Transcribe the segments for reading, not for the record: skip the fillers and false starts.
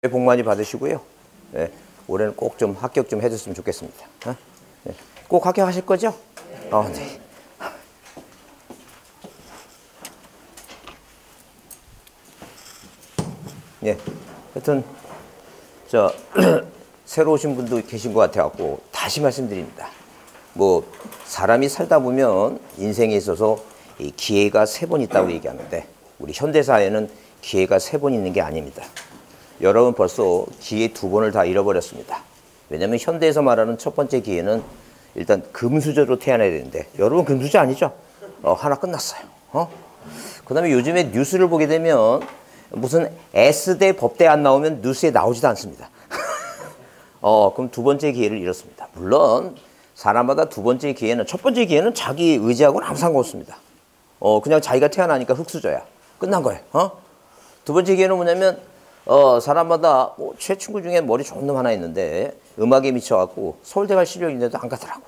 복 많이 받으시고요. 네, 올해는 꼭 좀 합격 좀 해줬으면 좋겠습니다. 어? 네. 꼭 합격하실 거죠? 네. 예. 하여튼 새로 오신 분도 계신 것 같아갖고 다시 말씀드립니다. 뭐 사람이 살다 보면 인생에 있어서 이 기회가 3번 있다고 얘기하는데 우리 현대사회는 기회가 3번 있는 게 아닙니다. 여러분 벌써 기회 2번을 다 잃어버렸습니다. 왜냐면 현대에서 말하는 첫 번째 기회는 일단 금수저로 태어나야 되는데 여러분 금수저 아니죠? 하나 끝났어요. 그 다음에 요즘에 뉴스를 보게 되면 무슨 S대 법대 안 나오면 뉴스에 나오지도 않습니다. 그럼 2번째 기회를 잃었습니다. 물론 사람마다 2번째 기회는, 첫 번째 기회는 자기 의지하고는 아무 상관없습니다. 그냥 자기가 태어나니까 흙수저야. 끝난 거예요. 2번째 기회는 뭐냐면 사람마다 제 친구 중에 머리 좋은 놈 하나 있는데 음악에 미쳐갖고 서울대 갈 실력이 있는데도 안 가더라고.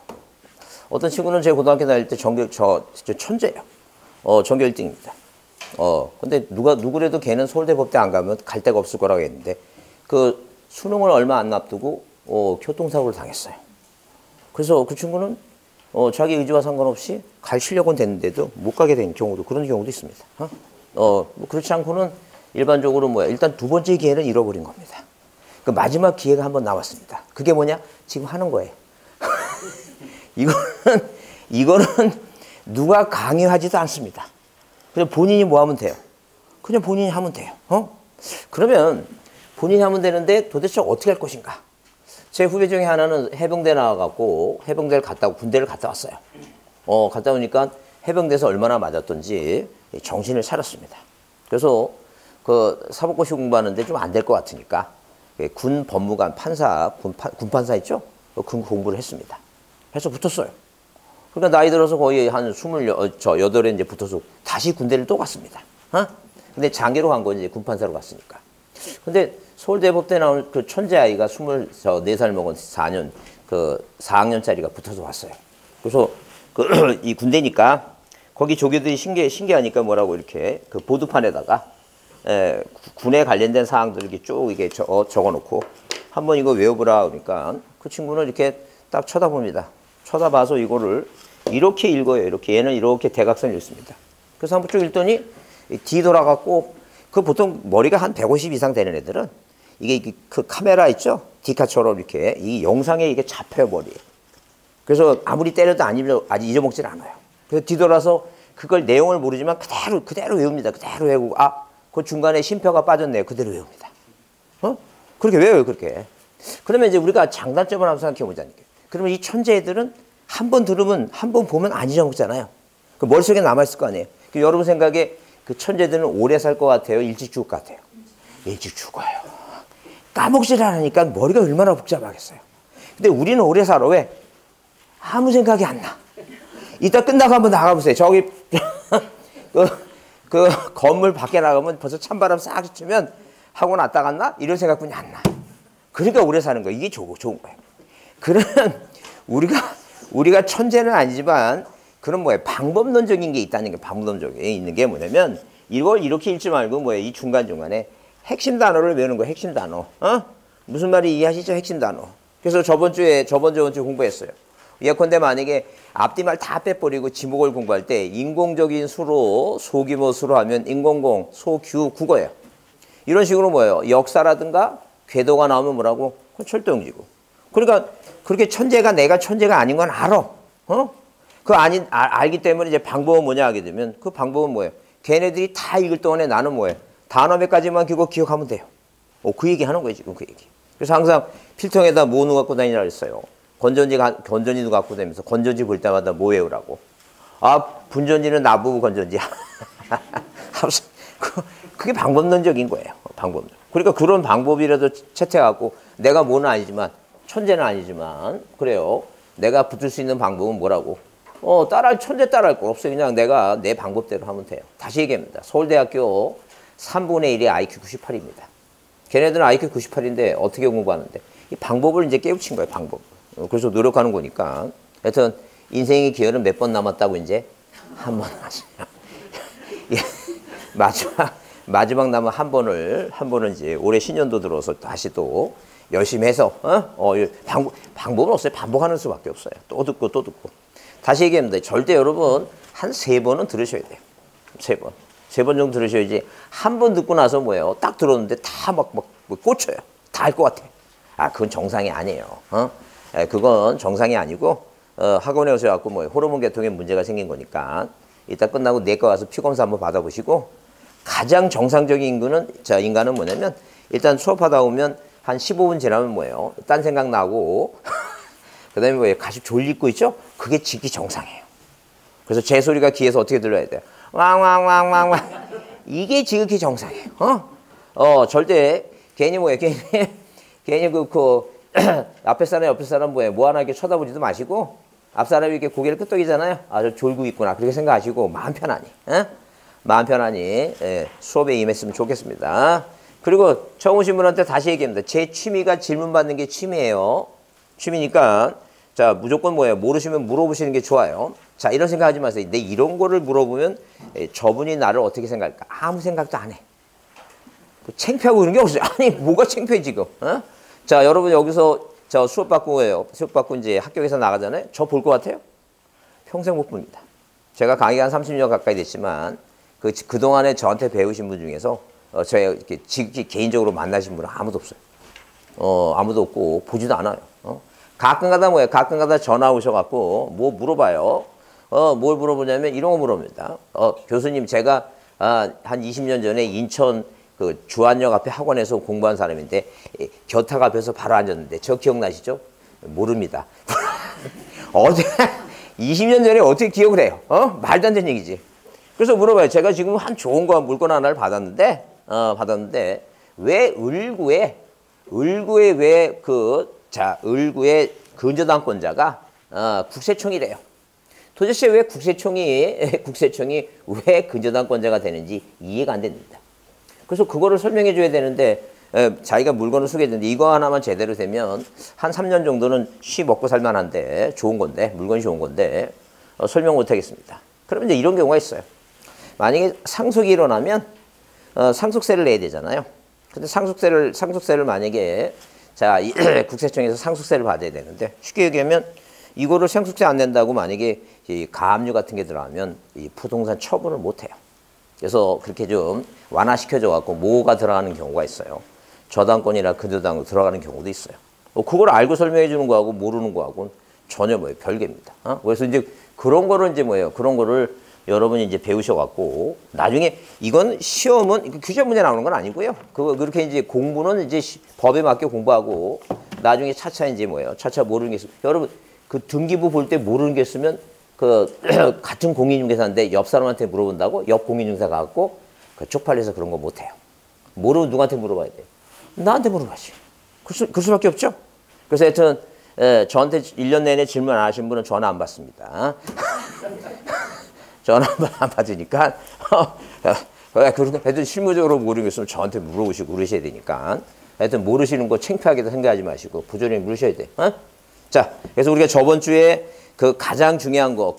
어떤 친구는 제 고등학교 다닐 때 저 천재예요. 전교 1등입니다. 근데 누구래도 걔는 서울대 법대 안 가면 갈 데가 없을 거라고 했는데 그 수능을 얼마 안 앞두고 교통사고를 당했어요. 그래서 그 친구는 자기 의지와 상관없이 갈 실력은 됐는데도 못 가게 된 경우도, 그런 경우도 있습니다. 뭐 그렇지 않고는 일반적으로 일단 2번째 기회는 잃어버린 겁니다. 그 마지막 기회가 한번 나왔습니다. 그게 뭐냐? 지금 하는 거예요. 이거는 누가 강요하지도 않습니다. 그냥 본인이 뭐 하면 돼요? 그냥 본인이 하면 돼요. 그러면 본인이 하면 되는데 도대체 어떻게 할 것인가? 제 후배 중에 하나는 해병대 나와갖고 해병대를 갔다, 군대를 갔다 왔어요. 갔다 오니까 해병대에서 얼마나 맞았던지 정신을 차렸습니다. 그래서 그 사법고시 공부하는데 좀 안 될 것 같으니까 군 법무관, 판사, 군판사 있죠? 그 공부를 했습니다. 해서 붙었어요. 그러니까 나이 들어서 거의 한 28에 이제 붙어서 다시 군대를 또 갔습니다. 근데 장교로 간 거 이제 군판사로 갔으니까. 근데 서울대법대 나온 그 천재 아이가 24살 먹은 4학년짜리가 붙어서 왔어요. 그래서 이 군대니까 거기 조교들이 신기하니까 뭐라고 이렇게 그 보드판에다가 군에 관련된 사항들을 이렇게 쭉 이게 적어놓고 한번 이거 외워보라 그러니까 그 친구는 이렇게 딱 쳐다봅니다. 쳐다봐서 이거를 이렇게 읽어요. 이렇게 얘는 이렇게 대각선을 읽습니다. 그래서 한번 쭉 읽더니 뒤돌아갖고 그 보통 머리가 한 150 이상 되는 애들은 이게 그 카메라 있죠? 디카처럼 이렇게 이 영상에 이게 잡혀요, 머리에. 그래서 아무리 때려도 아직 잊어먹질 않아요. 그래서 뒤돌아서 그걸 내용을 모르지만 그대로 외웁니다. 그대로 외우고 그 중간에 쉼표가 빠졌네요. 그대로 외웁니다. 그렇게 외워요, 그렇게. 그러면 이제 우리가 장단점을 한번 생각해 보자니까. 그러면 이 천재 애들은 한 번 들으면, 한 번 보면 안 잊어먹잖아요. 그 머릿속에 남아있을 거 아니에요. 여러분 생각에 그 천재들은 오래 살 것 같아요? 일찍 죽을 것 같아요? 일찍 죽어요. 까먹질 않으니까 머리가 얼마나 복잡하겠어요. 근데 우리는 오래 살아. 왜? 아무 생각이 안 나. 이따 끝나고 한번 나가보세요. 저기 그 건물 밖에 나가면 벌써 찬바람 싹 치면 하고 났다 갔나? 이런 생각뿐이 안 나. 그러니까 오래 사는 거예요. 이게 좋은 거예요. 그러면 우리가 천재는 아니지만 그런 방법론적인 게 있다는 게, 방법론적인 게 있는 게 뭐냐면 이걸 이렇게 읽지 말고 이 중간중간에 핵심 단어를 외우는 거예요. 핵심 단어. 무슨 말이 이해하시죠? 핵심 단어. 그래서 저번 주에 공부했어요. 예컨대 만약에 앞뒤말 다 빼버리고 지목을 공부할 때 인공적인 수로 소규모 수로 하면 인공공, 소규, 국어예요. 이런 식으로 뭐예요? 역사라든가 궤도가 나오면 뭐라고? 그건 철도용지고. 그러니까 그렇게 내가 천재가 아닌 건 알아. 알기 때문에 이제 방법은 뭐냐 하게 되면 그 방법은 뭐예요? 걔네들이 다 읽을 동안에 나는 뭐예요? 단어 몇 가지만 기억하면 돼요. 그 얘기 하는 거예요, 지금 그 얘기. 그래서 항상 필통에다 뭐 갖고 다니라 그랬어요. 건전지도 갖고 다니면서 건전지 볼 때마다 뭐 외우라고. 분전지는 나부 건전지. 그게 방법론적인 거예요. 방법론. 그러니까 그런 방법이라도 채택하고 내가 뭐는 아니지만, 천재는 아니지만, 그래요. 내가 붙을 수 있는 방법은 뭐라고? 천재 따라할 거 없어요. 그냥 내가 내 방법대로 하면 돼요. 다시 얘기합니다. 서울대학교 3분의 1이 IQ 98입니다. 걔네들은 IQ 98인데 어떻게 공부하는데? 이 방법을 이제 깨우친 거예요, 방법. 그래서 노력하는 거니까. 하여튼, 인생의 기회는 몇 번 남았다고 이제? 한 번 하세요. 마지막 남은 한 번은 이제 올해 신년도 들어서 다시 또 열심히 해서, 방법은 없어요. 반복하는 수밖에 없어요. 또 듣고 또 듣고. 다시 얘기합니다. 절대 여러분 한 3번은 들으셔야 돼요. 3번. 3번 정도 들으셔야지. 한 번 듣고 나서 뭐예요? 딱 들었는데 다 막 꽂혀요. 다 알 것 같아. 그건 정상이 아니에요. 그건 정상이 아니고, 학원에 오셔갖고 호르몬 계통에 문제가 생긴 거니까, 이따 끝나고 내과 와서 피검사 한번 받아보시고, 가장 정상적인 인간은 뭐냐면, 일단 수업하다 보면 한 15분 지나면 뭐예요? 딴 생각 나고, 그 다음에 뭐예요? 가슴 졸리고 있죠? 그게 지기 정상이에요. 그래서 제 소리가 귀에서 어떻게 들려야 돼요? 왕왕왕왕왕. 이게 지극히 정상이에요. 절대 괜히 괜히 앞에 사람 옆에 사람 뭐 하나 이렇게 쳐다보지도 마시고, 앞 사람이 이렇게 고개를 끄덕이잖아요. 저 졸고 있구나. 그렇게 생각하시고 마음 편하니, 마음 편하니 수업에 임했으면 좋겠습니다. 그리고 처음 오신 분한테 다시 얘기합니다. 제 취미가 질문 받는 게 취미예요. 취미니까 자 무조건 뭐예요? 모르시면 물어보시는 게 좋아요. 자 이런 생각하지 마세요. 내 이런 거를 물어보면 저분이 나를 어떻게 생각할까? 아무 생각도 안 해. 창피하고 그런 게 없어요. 아니 뭐가 창피해 지금? 자 여러분 여기서 저 수업 받고 이제 합격해서 나가잖아요. 저 볼 것 같아요? 평생 못 봅니다. 제가 강의가 한 30년 가까이 됐지만 그동안에 저한테 배우신 분 중에서 제가 이렇게 지극히 개인적으로 만나신 분은 아무도 없어요. 아무도 없고 보지도 않아요. 가끔 가다 전화 오셔갖고 뭐 물어봐요. 뭘 물어보냐면 이런 거 물어봅니다. 교수님 제가 한 20년 전에 인천 그 주안역 앞에 학원에서 공부한 사람인데 교탁 앞에서 바로 앉았는데 저 기억나시죠? 모릅니다. 20년 전에 어떻게 기억을 해요? 말도 안 되는 얘기지. 그래서 물어봐요. 제가 지금 한 좋은 거 물건 하나를 받았는데 왜 을구의 근저당권자가 국세청이래요. 도대체 왜 국세청이 왜 근저당권자가 되는지 이해가 안 됩니다. 그래서 그거를 설명해 줘야 되는데 자기가 물건을 소개했는데 이거 하나만 제대로 되면 한 3년 정도는 쉬 먹고 살만한데 좋은 건데 물건이 좋은 건데 설명 못 하겠습니다. 그러면 이제 이런 경우가 있어요. 만약에 상속이 일어나면 상속세를 내야 되잖아요. 근데 상속세를 만약에 국세청에서 상속세를 받아야 되는데 쉽게 얘기하면 이거를 상속세 안 낸다고 만약에 이 가압류 같은 게 들어가면 이 부동산 처분을 못 해요. 그래서 그렇게 좀 완화시켜줘 갖고 모가 들어가는 경우가 있어요. 저당권이나 근저당으로 들어가는 경우도 있어요. 그걸 알고 설명해 주는 거하고 모르는 거하고는 전혀 별개입니다. 그래서 이제 그런 거를 여러분이 이제 배우셔 갖고 나중에 이건 시험은 규제 문제 나오는 건 아니고요. 그렇게 이제 공부는 이제 법에 맞게 공부하고 나중에 차차 모르는 게 있으면 여러분 그 등기부 볼 때 모르는 게 있으면 같은 공인중개사인데 옆 사람한테 물어본다고 옆 공인중개사 가갖고 쪽팔려서 그런 거 못해요. 모르면 누구한테 물어봐야 돼요? 나한테 물어봐야지. 그 수밖에 없죠. 그래서 하여튼 저한테 1년 내내 질문 안 하신 분은 전화 안 받습니다. 전화 안 받으니까 하여튼 실무적으로 모르는 게 있으면 저한테 물어보시고 그러셔야 되니까 하여튼 모르시는 거 창피하게도 생각하지 마시고 부지런히 물으셔야 돼요. 자, 그래서 우리가 저번 주에 그 가장 중요한 거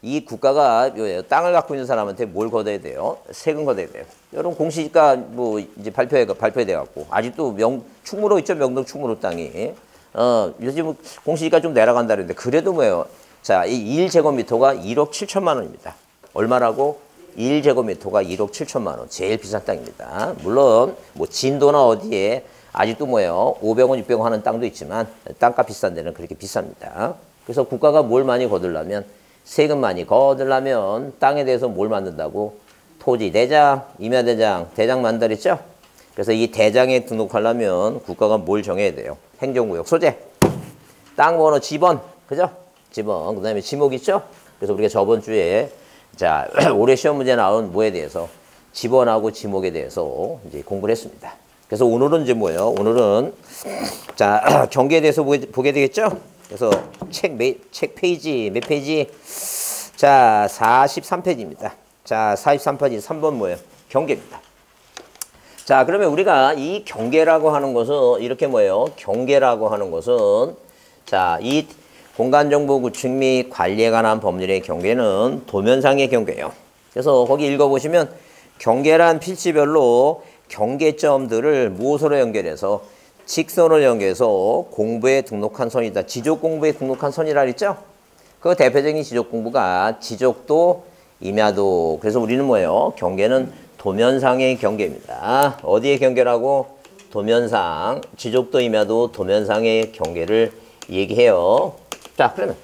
이 국가가 땅을 갖고 있는 사람한테 뭘 걷어야 돼요? 세금 걷어야 돼요. 여러분 공시지가 이제 발표돼 갖고 아직도 충무로 있죠? 명동 충무로 땅이 요즘 공시지가 좀 내려간다 그러는데 그래도 자, 이 1제곱미터가 1억 7천만 원입니다. 얼마라고? 1제곱미터가 1억 7천만 원. 제일 비싼 땅입니다. 물론 진도나 어디에 아직도 500원, 600원 하는 땅도 있지만 땅값 비싼 데는 그렇게 비쌉니다. 그래서 국가가 뭘 많이 거둘려면 세금 많이 거둘려면 땅에 대해서 뭘 만든다고? 토지 대장, 임야대장, 대장 만들었죠? 그래서 이 대장에 등록하려면 국가가 뭘 정해야 돼요? 행정구역 소재, 땅 번호 지번, 그죠? 지번, 그 다음에 지목 있죠? 그래서 우리가 저번 주에 자 올해 시험 문제 나온 뭐에 대해서 지번하고 지목에 대해서 이제 공부를 했습니다. 그래서 오늘은 이제 오늘은 자 경계에 대해서 보게 되겠죠? 그래서 책 페이지 몇 페이지? 자 43페이지입니다. 자 43페이지 3번 경계입니다. 자 그러면 우리가 이 경계라고 하는 것은 이렇게 경계라고 하는 것은 자 이 공간정보 구축 및 관리에 관한 법률의 경계는 도면상의 경계예요. 그래서 거기 읽어보시면 경계란 필지별로 경계점들을 무엇으로 연결해서 직선으로 연결해서 공부에 등록한 선이다. 지적 공부에 등록한 선이라 그랬죠? 그 대표적인 지적 공부가 지적도, 임야도. 그래서 우리는 뭐예요? 경계는 도면상의 경계입니다. 어디의 경계라고? 도면상. 지적도, 임야도, 도면상의 경계를 얘기해요. 자, 그러면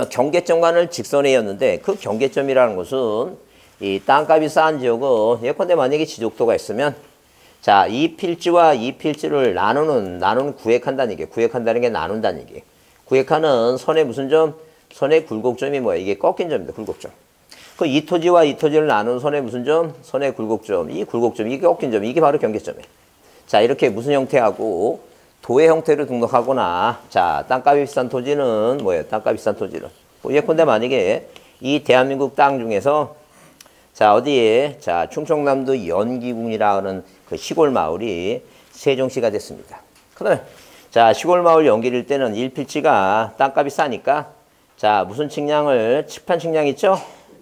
경계점과는 직선이었는데 그 경계점이라는 것은 이 땅값이 싼 지역은 예컨대 만약에 지적도가 있으면 자, 이 필지와 이 필지를 나누는 구획한다는 얘기. 구획한다는 게 나눈다는 얘기. 구획하는 선의 무슨 점? 선의 굴곡점이 뭐야? 이게 꺾인 점입니다. 굴곡점. 그 이 토지와 이 토지를 나누는 선의 무슨 점? 선의 굴곡점. 이 굴곡점, 이게 꺾인 점. 이게 바로 경계점이에요. 자, 이렇게 무슨 형태하고 도의 형태로 등록하거나 자, 땅값이 비싼 토지는 뭐예요? 땅값이 비싼 토지는. 예컨대 만약에 이 대한민국 땅 중에서 자, 어디에? 자, 충청남도 연기군이라는 그 시골 마을이 세종시가 됐습니다. 그다음에 자, 시골 마을 연기일 때는 일필지가 땅값이 싸니까 자, 무슨 측량을 칠판 측량 있죠?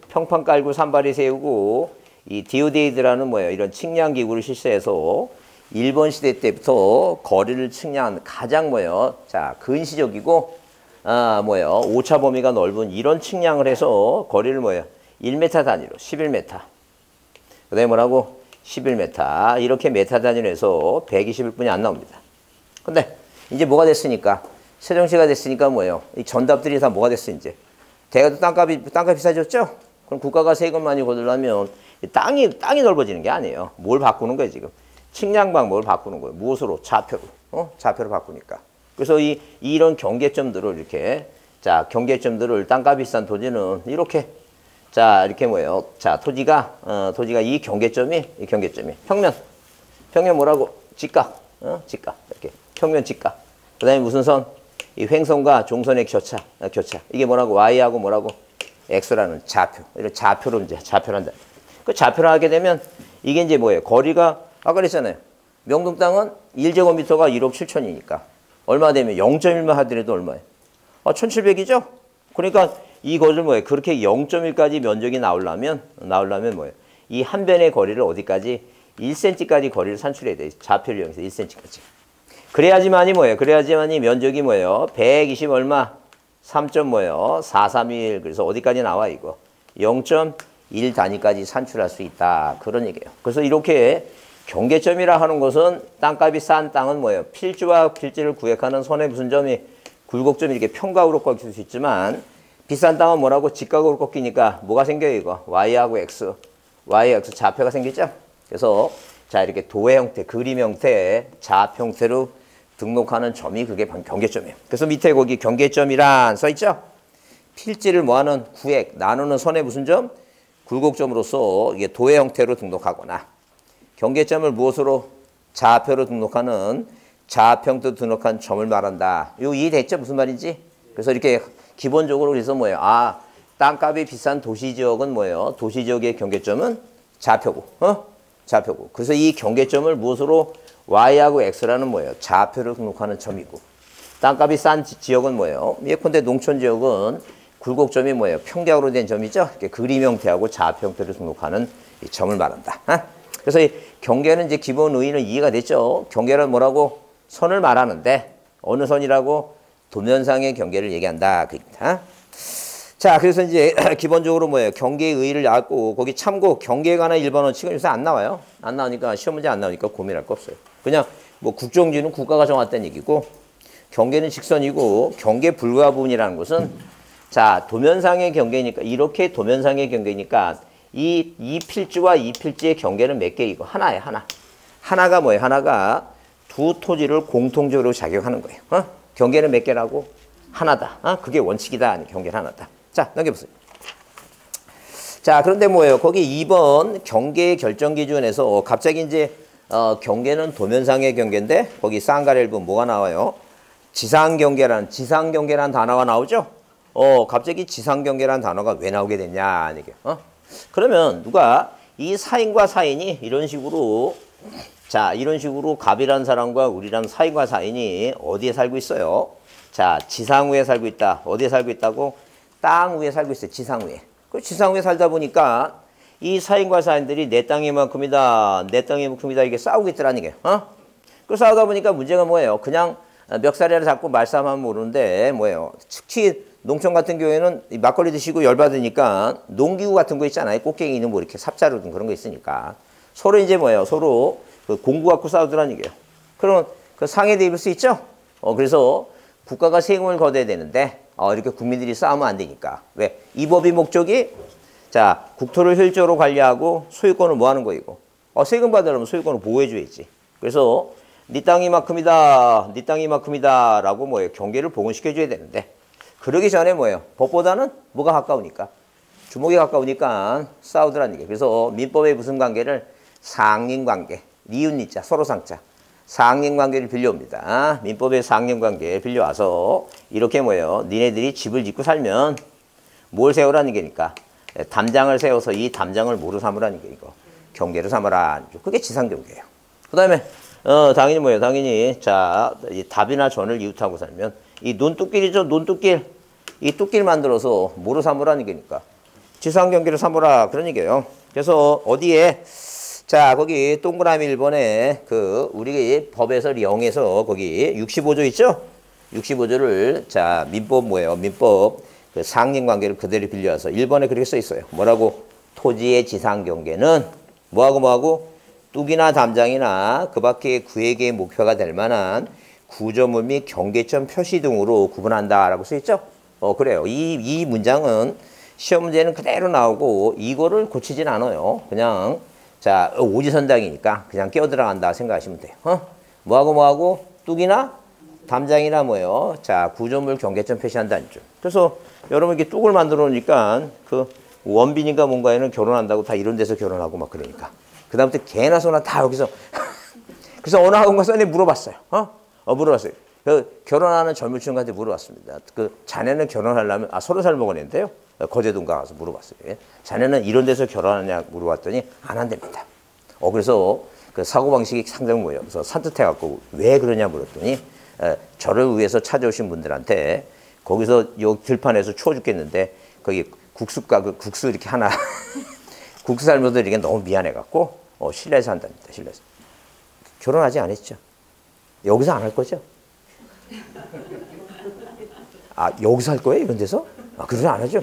평판 깔고 산발이 세우고 이 디오데이드라는 뭐예요? 이런 측량 기구를 실시해서 일본 시대 때부터 거리를 측량한 가장 뭐예요? 자, 근시적이고 뭐예요? 오차 범위가 넓은 이런 측량을 해서 거리를 뭐예요? 1m 단위로 11m. 그다음에 뭐라고? 11m. 이렇게 메타 단위로 해서 121분이 안 나옵니다. 근데 이제 뭐가 됐으니까? 세종시가 됐으니까 뭐예요? 이 전답들이 다 뭐가 됐어, 이제? 대가도 땅값이 비싸졌죠? 그럼 국가가 세금 많이 거두려면 땅이 넓어지는 게 아니에요. 뭘 바꾸는 거예요, 지금? 측량 방법을 바꾸는 거예요. 무엇으로? 좌표로. 좌표로 바꾸니까. 그래서 이런 경계점들을 이렇게 자, 경계점들을 땅값이 비싼 토지는 이렇게 자, 이렇게 뭐예요? 자, 토지가 이 경계점이 평면 뭐라고? 직각. 직각. 이렇게. 평면 직각. 그다음에 무슨 선? 이 횡선과 종선의 교차. 이게 뭐라고? Y하고 뭐라고? X라는 좌표. 이런 좌표로 이제 좌표를 한다. 그 좌표를 하게 되면 이게 이제 뭐예요? 거리가 아까 그랬잖아요. 명동 땅은 1제곱미터가 1억 7천이니까 얼마 되면 0.1만 하더라도 얼마예요? 1700이죠? 그러니까 이것을 뭐예요? 그렇게 0.1까지 면적이 나오려면 뭐예요? 이 한 변의 거리를 어디까지? 1cm까지 거리를 산출해야 돼요. 좌표를 이용해서 1cm까지. 그래야지만이 뭐예요? 그래야지만이 면적이 뭐예요? 120 얼마? 3. 뭐예요? 431. 그래서 어디까지 나와 이거? 0.1 단위까지 산출할 수 있다. 그런 얘기예요. 그래서 이렇게 경계점이라 하는 것은 땅값이 싼 땅은 뭐예요? 필지와 필지를 구획하는 선의 무슨 점이 굴곡점이 이렇게 평각으로 꺾일 수 있지만 비싼 땅은 뭐라고? 직각으로 꺾이니까 뭐가 생겨요 이거? Y하고 X. Yx 좌표가 생기죠? 그래서 자, 이렇게 도의 형태, 그림 형태, 좌표 형태로 등록하는 점이 그게 경계점이에요. 그래서 밑에 거기 경계점이란 써있죠? 필지를 뭐하는 구획, 나누는 선의 무슨 점? 굴곡점으로서 이게 도의 형태로 등록하거나 경계점을 무엇으로? 좌표로 등록하는 좌표 형태로 등록한 점을 말한다. 이거 이해됐죠? 무슨 말인지? 그래서 이렇게 기본적으로 그래서 뭐예요? 땅값이 비싼 도시지역은 뭐예요? 도시지역의 경계점은 좌표고, 좌표고. 그래서 이 경계점을 무엇으로? Y하고 X라는 뭐예요? 좌표를 등록하는 점이고. 땅값이 싼 지역은 뭐예요? 예컨대 농촌 지역은 굴곡점이 뭐예요? 평각으로 된 점이죠? 이렇게 그림 형태하고 좌표 형태를 등록하는 이 점을 말한다. 그래서 이 경계는 이제 기본 의의는 이해가 됐죠? 경계는 뭐라고? 선을 말하는데 어느 선이라고? 도면상의 경계를 얘기한다. 그입니다. 자, 그래서 이제 기본적으로 뭐예요? 경계의 의의를 알고 거기 참고 경계에 관한 일반 원칙은 요새 안 나와요. 안 나오니까 시험 문제 안 나오니까 고민할 거 없어요. 그냥 뭐 국정지는 국가가 정했다는 얘기고 경계는 직선이고 경계 불가 부분이라는 것은 자, 도면상의 경계니까 이렇게 도면상의 경계니까 이 필지와 이 필지의 경계는 몇 개? 이거 하나예요. 하나가 뭐예요? 하나가 두 토지를 공통적으로 작용하는 거예요. 경계는 몇 개라고? 하나다. 그게 원칙이다. 경계는 하나다. 자, 넘겨보세요. 자, 그런데 뭐예요? 거기 2번 경계의 결정 기준에서 갑자기 이제 경계는 도면상의 경계인데 거기 쌍가래를 보면 뭐가 나와요? 지상경계라는 단어가 나오죠? 갑자기 지상경계라는 단어가 왜 나오게 됐냐? 이게. 그러면 누가 이 사인과 사인이 이런 식으로 자, 이런 식으로 갑이라는 사람과 우리라는 사인과 사인이 어디에 살고 있어요? 자, 지상 위에 살고 있다. 어디에 살고 있다고? 땅 위에 살고 있어요. 지상 위에. 그 지상 위에 살다 보니까 이 사인과 사인들이 내 땅이만큼이다, 내 땅이만큼이다 이게 싸우고 있더라는 게. 그 싸우다 보니까 문제가 뭐예요? 그냥 멱살이라 잡고 말싸움하면 모르는데 뭐예요? 특히 농촌 같은 경우에는 막걸리 드시고 열받으니까 농기구 같은 거 있잖아요. 꽃갱이는 뭐 이렇게 삽자루든 그런 거 있으니까 서로 이제 뭐예요? 서로 그 공구 갖고 싸우더라는 게요. 그러면 그 상해돼 입을 수 있죠? 그래서 국가가 세금을 걷어야 되는데 이렇게 국민들이 싸우면 안 되니까. 왜? 이 법의 목적이 자 국토를 효율적으로 관리하고 소유권을 뭐 하는 거이고 세금 받으려면 소유권을 보호해줘야지. 그래서 네 땅이 만큼이다, 네 땅이 만큼이다 라고 뭐예요? 경계를 복원시켜줘야 되는데 그러기 전에 뭐예요? 법보다는 뭐가 가까우니까 주먹이 가까우니까 싸우더라는 게. 그래서 민법의 무슨 관계를 상린관계, 니은니자 서로 상자 상린관계를 빌려옵니다. 민법의 상린관계 빌려와서 이렇게 뭐예요? 니네들이 집을 짓고 살면 뭘 세우라는 게니까 담장을 세워서 이 담장을 뭐로 삼으라는 게 이거 경계로 삼으라. 그게 지상경계예요. 그 다음에 당연히 뭐예요? 당연히 자 이 답이나 전을 이웃하고 살면 이 논뚝길이죠. 논뚝길 이 뚝길 만들어서 뭐로 삼으라는 게니까 지상경계로 삼으라 그런 얘기예요. 그래서 어디에 자 거기 동그라미 1번에 그 우리 법에서 령에서 거기 65조 있죠? 65조를 자 민법 뭐예요? 민법 그 상린관계를 그대로 빌려와서 1번에 그렇게 써 있어요. 뭐라고? 토지의 지상경계는 뭐하고 뚝이나 담장이나 그 밖의 구획의 목표가 될 만한 구조물 및 경계점 표시 등으로 구분한다라고 써 있죠? 그래요. 이 문장은 시험 문제는 그대로 나오고 이거를 고치진 않아요. 그냥 자 오지선당이니까 그냥 끼어 들어간다 생각하시면 돼요. 뭐하고 뚝이나 담장이나 뭐예요? 자 구조물 경계점 표시한다는 점. 그래서 여러분 이렇게 뚝을 만들어 놓으니까 그 원빈인가 뭔가에는 결혼한다고 다 이런 데서 결혼하고 막 그러니까 그 다음부터 개나 소나 다 여기서 그래서 어느 학원 가서 물어봤어요. 물어봤어요. 그 결혼하는 젊은 친구한테 물어봤습니다. 그 자네는 결혼하려면 30살 먹었는데요. 거제도인가 가서 물어봤어요. 예? 자네는 이런 데서 결혼하냐 물어봤더니 안 한답니다. 그래서 그 사고방식이 상당히 뭐예요. 그래서 산뜻해갖고 왜 그러냐 물었더니 저를 위해서 찾아오신 분들한테 거기서 요 들판에서 추워 죽겠는데 거기 국수가 그 국수 이렇게 하나 국수 삶아도 이게 너무 미안해갖고 실내에서 한답니다. 실내에서. 결혼 아직 안 했죠? 여기서 안 할 거죠? 여기서 할 거예요? 이런 데서? 그러지 안 하죠?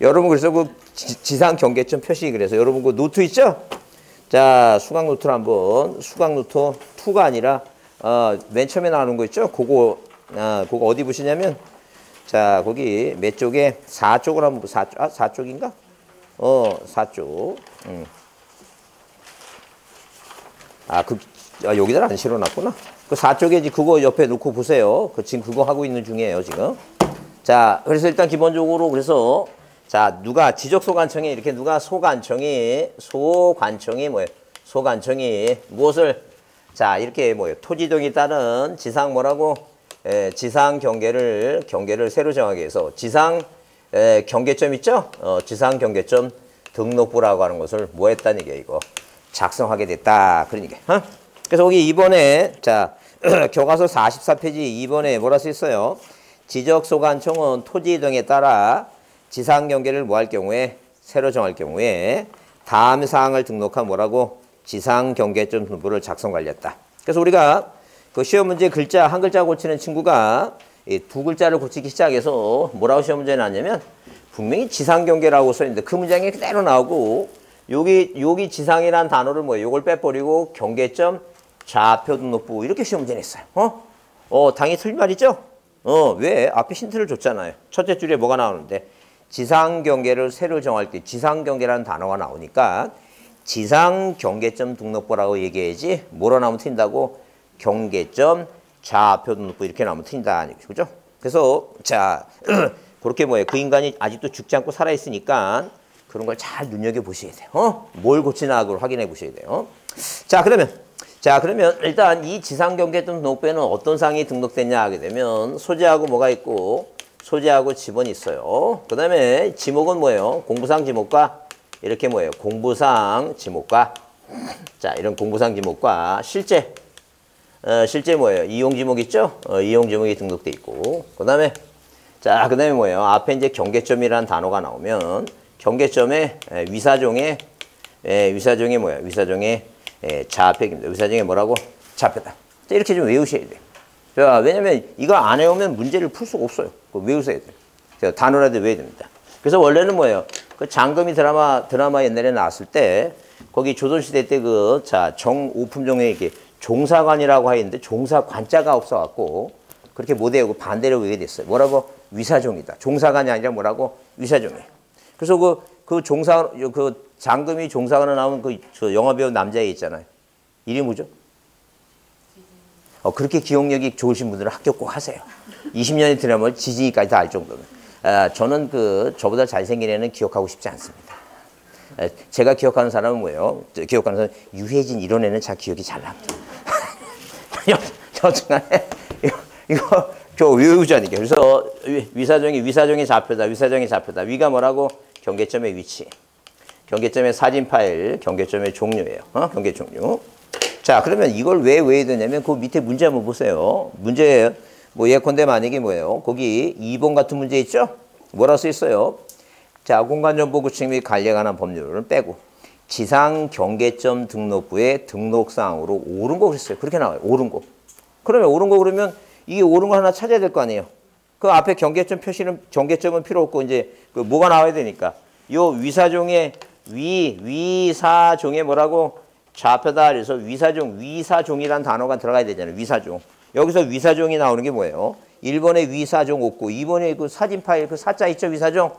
여러분 그래서 그 지상 경계점 표시 그래서 여러분 그 노트 있죠? 자, 수강 노트를 한번 수강 노트 2가 아니라 맨 처음에 나오는 거 있죠? 그거 어디 보시냐면 자, 거기 몇 쪽에 4쪽을 한번 4쪽인가? 4쪽. 여기다 안 실어놨구나. 그 4쪽에 그거 옆에 놓고 보세요. 지금 그거 하고 있는 중이에요, 지금. 자, 그래서 일단 기본적으로 그래서 자, 누가 지적소관청에 이렇게 누가 소관청이 뭐예요? 소관청이 무엇을 자, 이렇게 뭐예요? 토지등에 따른 지상 뭐라고? 지상 경계를 새로 정하기 위해서 지상 경계점 있죠? 지상 경계점 등록부라고 하는 것을 뭐 했다는 얘기예요, 이거. 작성하게 됐다. 그런 얘기. 그래서 여기 2번에 자, 교과서 44페이지 2번에 뭐라 써 있어요? 지적소관청은 토지 등에 따라 지상 경계를 뭐 할 경우에 새로 정할 경우에 다음 사항을 등록한 뭐라고? 지상 경계점 등록부를 작성 관리했다. 그래서 우리가 그 시험 문제 글자 한 글자 고치는 친구가 이 두 글자를 고치기 시작해서 뭐라고 시험 문제에 나왔냐면 분명히 지상 경계라고 써 있는데 그 문장이 그대로 나오고 여기 지상이란 단어를 요걸 빼버리고 경계점 좌표 등록부 이렇게 시험 문제 냈어요. 당연히 틀린 말이죠? 왜? 앞에 힌트를 줬잖아요. 첫째 줄에 뭐가 나오는데 지상 경계를 새로 정할 때 지상 경계라는 단어가 나오니까 지상 경계점 등록부라고 얘기해야지 뭐로 나오면 틀린다고? 경계점 좌표 등록부 이렇게 나오면 틀린다. 그죠? 그래서 자 그렇게 그 인간이 아직도 죽지 않고 살아있으니까 그런 걸 잘 눈여겨보셔야 돼요. 뭘 고치나 그걸 확인해 보셔야 돼요. 자, 그러면 일단 이 지상경계점 등록부에는 어떤 사항이 등록됐냐 하게 되면 소재하고 뭐가 있고 소재하고 지번이 있어요. 그 다음에 지목은 뭐예요? 공부상 지목과 이렇게 뭐예요? 공부상 지목과 자, 이런 공부상 지목과 실제 뭐예요? 이용 지목 있죠? 이용 지목이 등록돼 있고 그 다음에 자, 그 다음에 뭐예요? 앞에 이제 경계점이라는 단어가 나오면 경계점에 위사종의 뭐야? 위사종의 좌표입니다. 위사종의 뭐라고? 좌표다. 자, 이렇게 좀 외우셔야 돼요. 자, 왜냐면 이거 안 외우면 문제를 풀 수가 없어요. 그거 외우셔야 돼요. 자, 단어라도 외워야 됩니다. 그래서 원래는 뭐예요? 그 장금이 드라마 옛날에 나왔을 때 거기 조선시대 때 정오품종에 이렇게 종사관이라고 하였는데 종사관자가 없어갖고 그렇게 못 외우고 반대로 외우게 됐어요. 뭐라고? 위사종이다. 종사관이 아니라 뭐라고? 위사종이에요. 그래서 그 장금이 종사관에 나온 저 영화배우 남자애 있잖아요. 이름이 뭐죠? 그렇게 기억력이 좋으신 분들은 학교 꼭 하세요. 20년이 지나면 지진이까지 다 알 정도면. 저는 저보다 잘생긴 애는 기억하고 싶지 않습니다. 제가 기억하는 사람은 뭐예요? 기억하는 사람은 유해진 이런 애는 잘 기억이 잘 납니다. 여튼간에 이거 외우자니까. 그래서 위사종의 좌표다. 위사종의 좌표다. 위가 뭐라고? 경계점의 위치. 경계점의 사진 파일. 경계점의 종류예요. 경계 종류. 자, 그러면 이걸 왜 외워야 되냐면 그 밑에 문제 한번 보세요. 문제예요. 뭐 예컨대 만약에 뭐예요? 거기 2번 같은 문제 있죠? 뭐라 써 있어요? 자, 공간정보구축 및 관리에 관한 법률을 빼고 지상 경계점 등록부에 등록사항으로 옳은 거 그랬어요. 그렇게 나와요. 옳은 거. 그러면 옳은 거 그러면 이게 옳은 거 하나 찾아야 될 거 아니에요. 그 앞에 경계점 표시는 경계점은 필요 없고 이제 그 뭐가 나와야 되니까 요 위사종의 위사종의 뭐라고? 좌표다. 그래서 위사종이라는 단어가 들어가야 되잖아요. 위사종. 여기서 위사종이 나오는 게 뭐예요? 1번에 위사종 없고 2번에 그 사진 파일 그 사자 있죠? 위사종.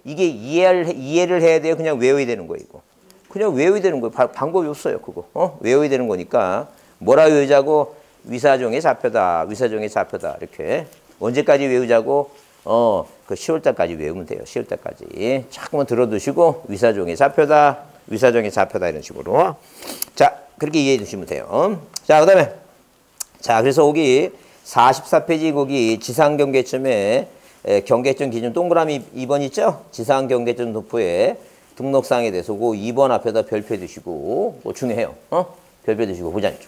이게 이해를 해야 돼요. 그냥 외워야 되는 거예요. 이거. 그냥 외워야 되는 거예요. 방법이 없어요. 그거. 외워야 되는 거니까 뭐라 외우자고? 위사종의 좌표다. 위사종의 좌표다. 이렇게. 언제까지 외우자고? 그 10월 달까지 외우면 돼요. 10월 달까지. 자꾸만 들어두시고 위사종의 좌표다. 위사종의 좌표다. 이런 식으로. 자, 그렇게 이해해 주시면 돼요. 자, 그다음에 자, 그래서 거기 44페이지 거기 지상경계점에 경계점 기준 동그라미 2번 있죠? 지상경계점 도표에 등록사항에 대해서 그 2번 앞에다 별표 두시고 뭐 중요해요. 별표 두시고 보자니죠.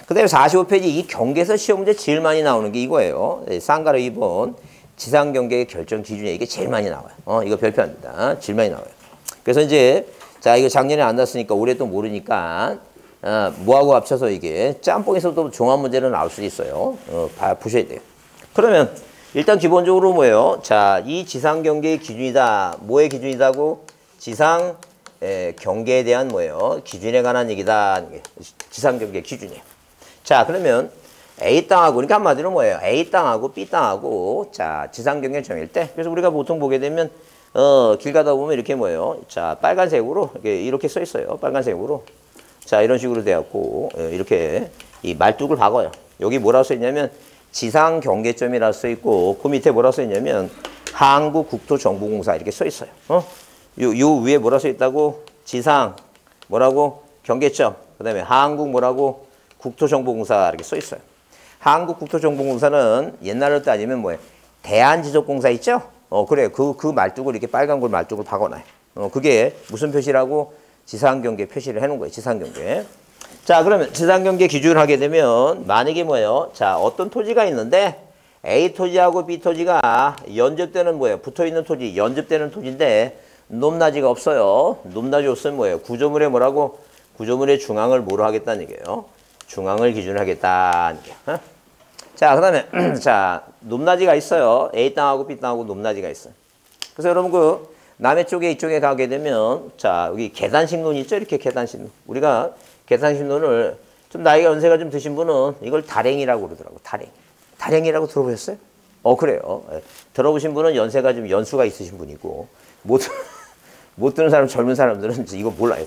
그 다음에 45페이지 이 경계에서 시험 문제 제일 많이 나오는 게 이거예요. 쌍가루 2번 지상경계 결정 기준에 이게 제일 많이 나와요. 이거 별표합니다. 제일 많이 나와요. 그래서 이제 자 이거 작년에 안 났으니까 올해 또 모르니까 뭐하고 합쳐서 이게 짬뽕에서도 종합 문제는 나올 수 있어요. 보셔야 돼요. 그러면 일단 기본적으로 뭐예요? 자, 이 지상 경계의 기준이다. 뭐의 기준이다고? 지상 경계에 대한 뭐예요? 기준에 관한 얘기다. 지상 경계 기준이에요. 자, 그러면 A 땅하고 그러니까 한마디로 뭐예요? A 땅하고 B 땅하고 자, 지상 경계 정일 때 그래서 우리가 보통 보게 되면 길 가다 보면 이렇게 뭐예요? 자, 빨간색으로 이렇게 써 있어요. 빨간색으로. 자, 이런 식으로 되었고 이렇게 이 말뚝을 박아요. 여기 뭐라고 써 있냐면 지상 경계점이라고 써 있고 그 밑에 뭐라고 써 있냐면 한국국토정보공사 이렇게 써 있어요. 요 위에 뭐라고 써 있다고? 지상 뭐라고? 경계점. 그다음에 한국 뭐라고? 국토정보공사 이렇게 써 있어요. 한국국토정보공사는 옛날로 따지면 뭐예요? 대한지적공사 있죠? 그래. 그 말뚝을 이렇게 빨간 걸 말뚝을 박아놔요. 그게 무슨 표시라고? 지상경계 표시를 해놓은 거예요. 지상경계. 자, 그러면 지상경계 기준을 하게 되면 만약에 뭐예요? 자, 어떤 토지가 있는데 A 토지하고 B 토지가 연접되는 뭐예요? 붙어있는 토지, 연접되는 토지인데 높낮이가 없어요. 높낮이 없으면 뭐예요? 구조물의 뭐라고? 구조물의 중앙을 뭐로 하겠다는 얘기예요? 중앙을 기준으로 하겠다는 얘기예요. 자, 그 다음에 자, 높낮이가 있어요. A 땅하고 B 땅하고 높낮이가 있어요. 그래서 여러분 그 남해 쪽에 이쪽에 가게 되면 자, 여기 계단식론 있죠? 이렇게 계단식론. 우리가 계단식론을 좀 나이가 연세가 좀 드신 분은 이걸 다랭이라고 그러더라고. 다랭이라고 들어보셨어요? 그래요. 들어보신 분은 연세가 좀 연수가 있으신 분이고 못 듣는 사람 젊은 사람들은 이거 몰라요.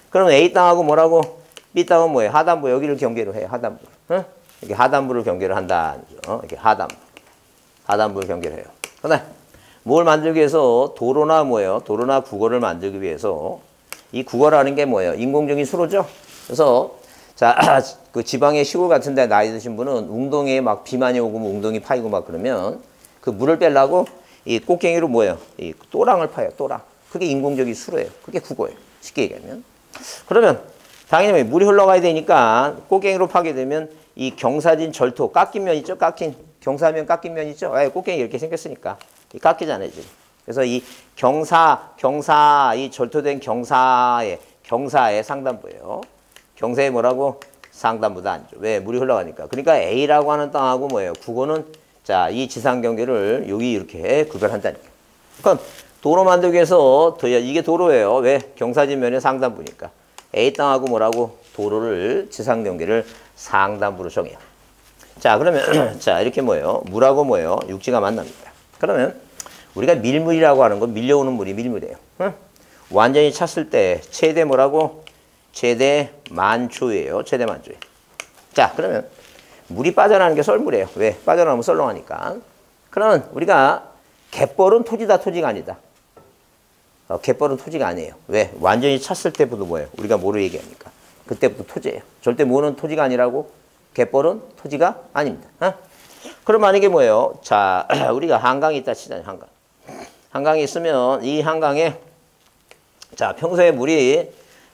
그럼 A 땅하고 뭐라고? B 땅은 뭐예요? 하단부 여기를 경계로 해요. 하단부. 이렇게 하단부를 경계를 한다. 이렇게 하단부를 경계를 해요. 그다음 뭘 만들기 위해서 도로나 뭐예요? 도로나 국어를 만들기 위해서 이 국어라는 게 뭐예요? 인공적인 수로죠. 그래서 자, 그 지방의 시골 같은 데 나이 드신 분은 웅덩이에 막 비 많이 오고 뭐 웅덩이 파이고 막 그러면 그 물을 빼려고 이 꽃갱이로 뭐예요? 이 또랑을 파요. 또랑. 그게 인공적인 수로예요. 그게 국어예요. 쉽게 얘기하면. 그러면 당연히 물이 흘러가야 되니까 꽃갱이로 파게 되면 이 경사진 절토, 깎인 면 있죠? 경사면 깎인 면 있죠? 꽃갱이 이렇게 생겼으니까. 깎이잖아요, 지금. 그래서 이 이 절토된 경사의 상단부예요. 경사에 뭐라고? 상단부도 안 줘. 왜? 물이 흘러가니까. 그러니까 A라고 하는 땅하고 뭐예요? 국어는 자, 이 지상 경계를 여기 이렇게 구별한다니까. 그럼 도로 만들기 위해서 이게 도로예요. 왜? 경사진면의 상단부니까. A 땅하고 뭐라고? 도로를 지상 경계를 상단부로 정해요. 자, 그러면 자, 이렇게 뭐예요? 물하고 뭐예요? 육지가 만납니다. 그러면 우리가 밀물이라고 하는 건 밀려오는 물이 밀물이에요. 응? 완전히 찼을 때 최대 뭐라고? 최대 만초예요. 최대 만초에. 자, 그러면 물이 빠져나가는 게 썰물이에요. 왜? 빠져나오면 썰렁하니까. 그러면 우리가 갯벌은 토지다, 토지가 아니다. 갯벌은 토지가 아니에요. 왜? 완전히 찼을 때부터 뭐예요? 우리가 뭐로 얘기합니까? 그때부터 토지예요. 절대 뭐는 토지가 아니라고? 갯벌은 토지가 아닙니다. 그럼 만약에 뭐예요? 자, 우리가 한강이 있다 치잖아요. 한강이 있으면 이 한강에 자,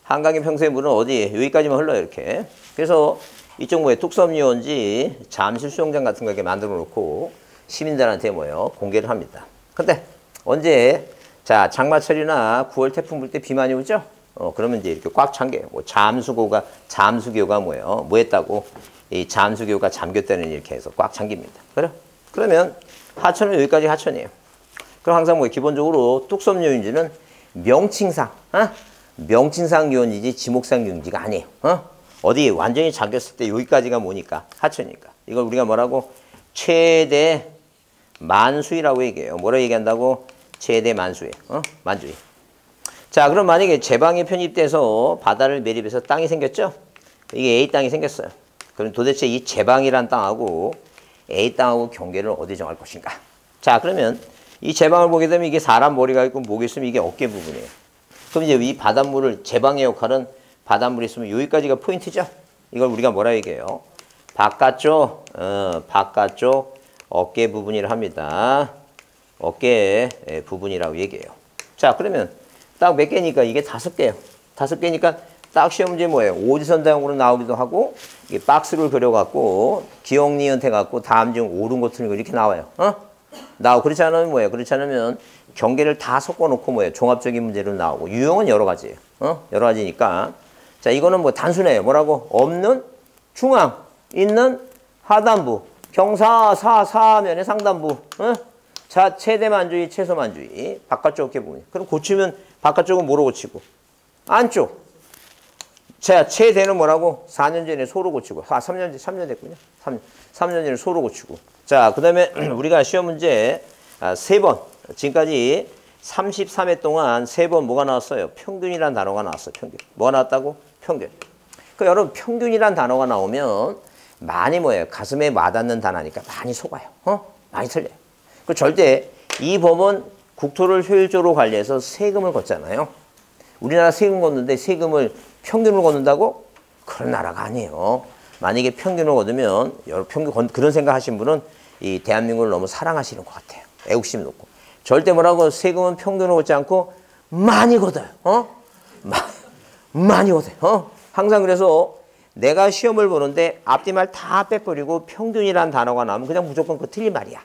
한강의 평소에 물은 어디? 여기까지만 흘러요. 이렇게. 그래서 이쪽 뭐예요? 뚝섬유원지 잠실 수영장 같은 거 이렇게 만들어 놓고 시민들한테 뭐예요? 공개를 합니다. 근데 언제 자, 장마철이나 9월 태풍 불 때 비 많이 오죠? 그러면 이제 이렇게 꽉 찬 게, 뭐 잠수교가 뭐예요? 뭐 했다고? 이 잠수교가 잠겼다는 이렇게 해서 꽉 잠깁니다. 그래? 그러면 하천은 여기까지 하천이에요. 그럼 항상 뭐 기본적으로 뚝섬유원지는 명칭상 유원지지 지목상 유원지가 아니에요. 어디 완전히 잠겼을 때 여기까지가 뭐니까? 하천이니까. 이걸 우리가 뭐라고? 최대 만수위라고 얘기해요. 뭐라 얘기한다고? 최대 만수위. 만주위. 자, 그럼 만약에 제방이 편입돼서 바다를 매립해서 땅이 생겼죠? 이게 A 땅이 생겼어요. 그럼 도대체 이 제방이란 땅하고 A 땅하고 경계를 어디 정할 것인가? 자, 그러면 이 제방을 보게 되면 이게 사람 머리가 있고 목이 있으면 이게 어깨 부분이에요. 그럼 이제 이 바닷물을 제방의 역할은 바닷물이 있으면 여기까지가 포인트죠? 이걸 우리가 뭐라 얘기해요? 바깥쪽 어깨 부분이라 합니다. 어깨 부분이라고 얘기해요. 자, 그러면 딱 몇 개니까 이게 5개예요. 5개니까 딱 시험 문제 뭐예요? 오지선다형으로 나오기도 하고 이게 박스를 그려갖고 기억 니은 해갖고 다음 중 옳은 거 틀린 거 이렇게 나와요. 그렇지 않으면 뭐예요? 그렇지 않으면 경계를 다 섞어놓고 뭐예요? 종합적인 문제로 나오고 유형은 여러 가지예요. 여러 가지니까 자, 이거는 뭐 단순해요. 뭐라고? 없는 중앙 있는 하단부 경사사면의 상단부 자, 최대만주의 최소만주의 바깥쪽 어깨 부분. 그럼 고치면 바깥쪽은 뭐로 고치고 안쪽 자, 최대는 뭐라고? 4년 전에 소로 고치고 3년 됐군요. 3년 전에 소로 고치고 자, 그 다음에 우리가 시험 문제 3번 지금까지 33회 동안 3번 뭐가 나왔어요? 평균이라는 단어가 나왔어요. 평균. 뭐가 나왔다고? 평균. 그 여러분 평균이라는 단어가 나오면 많이 뭐예요? 가슴에 와닿는 단어니까 많이 속아요. 많이 틀려요. 그 절대 이 법은 국토를 효율적으로 관리해서 세금을 걷잖아요. 우리나라 세금 걷는데 세금을 평균으로 걷는다고? 그런 나라가 아니에요. 만약에 평균을 걷으면 그런 생각 하신 분은 이 대한민국을 너무 사랑하시는 것 같아요. 애국심이 높고. 절대 뭐라고 세금은 평균으로 걷지 않고 많이 걷어요. 많이 걷어요. 항상 그래서 내가 시험을 보는데 앞뒤말 다 빼버리고 평균이라는 단어가 나오면 그냥 무조건 그 틀린 말이야.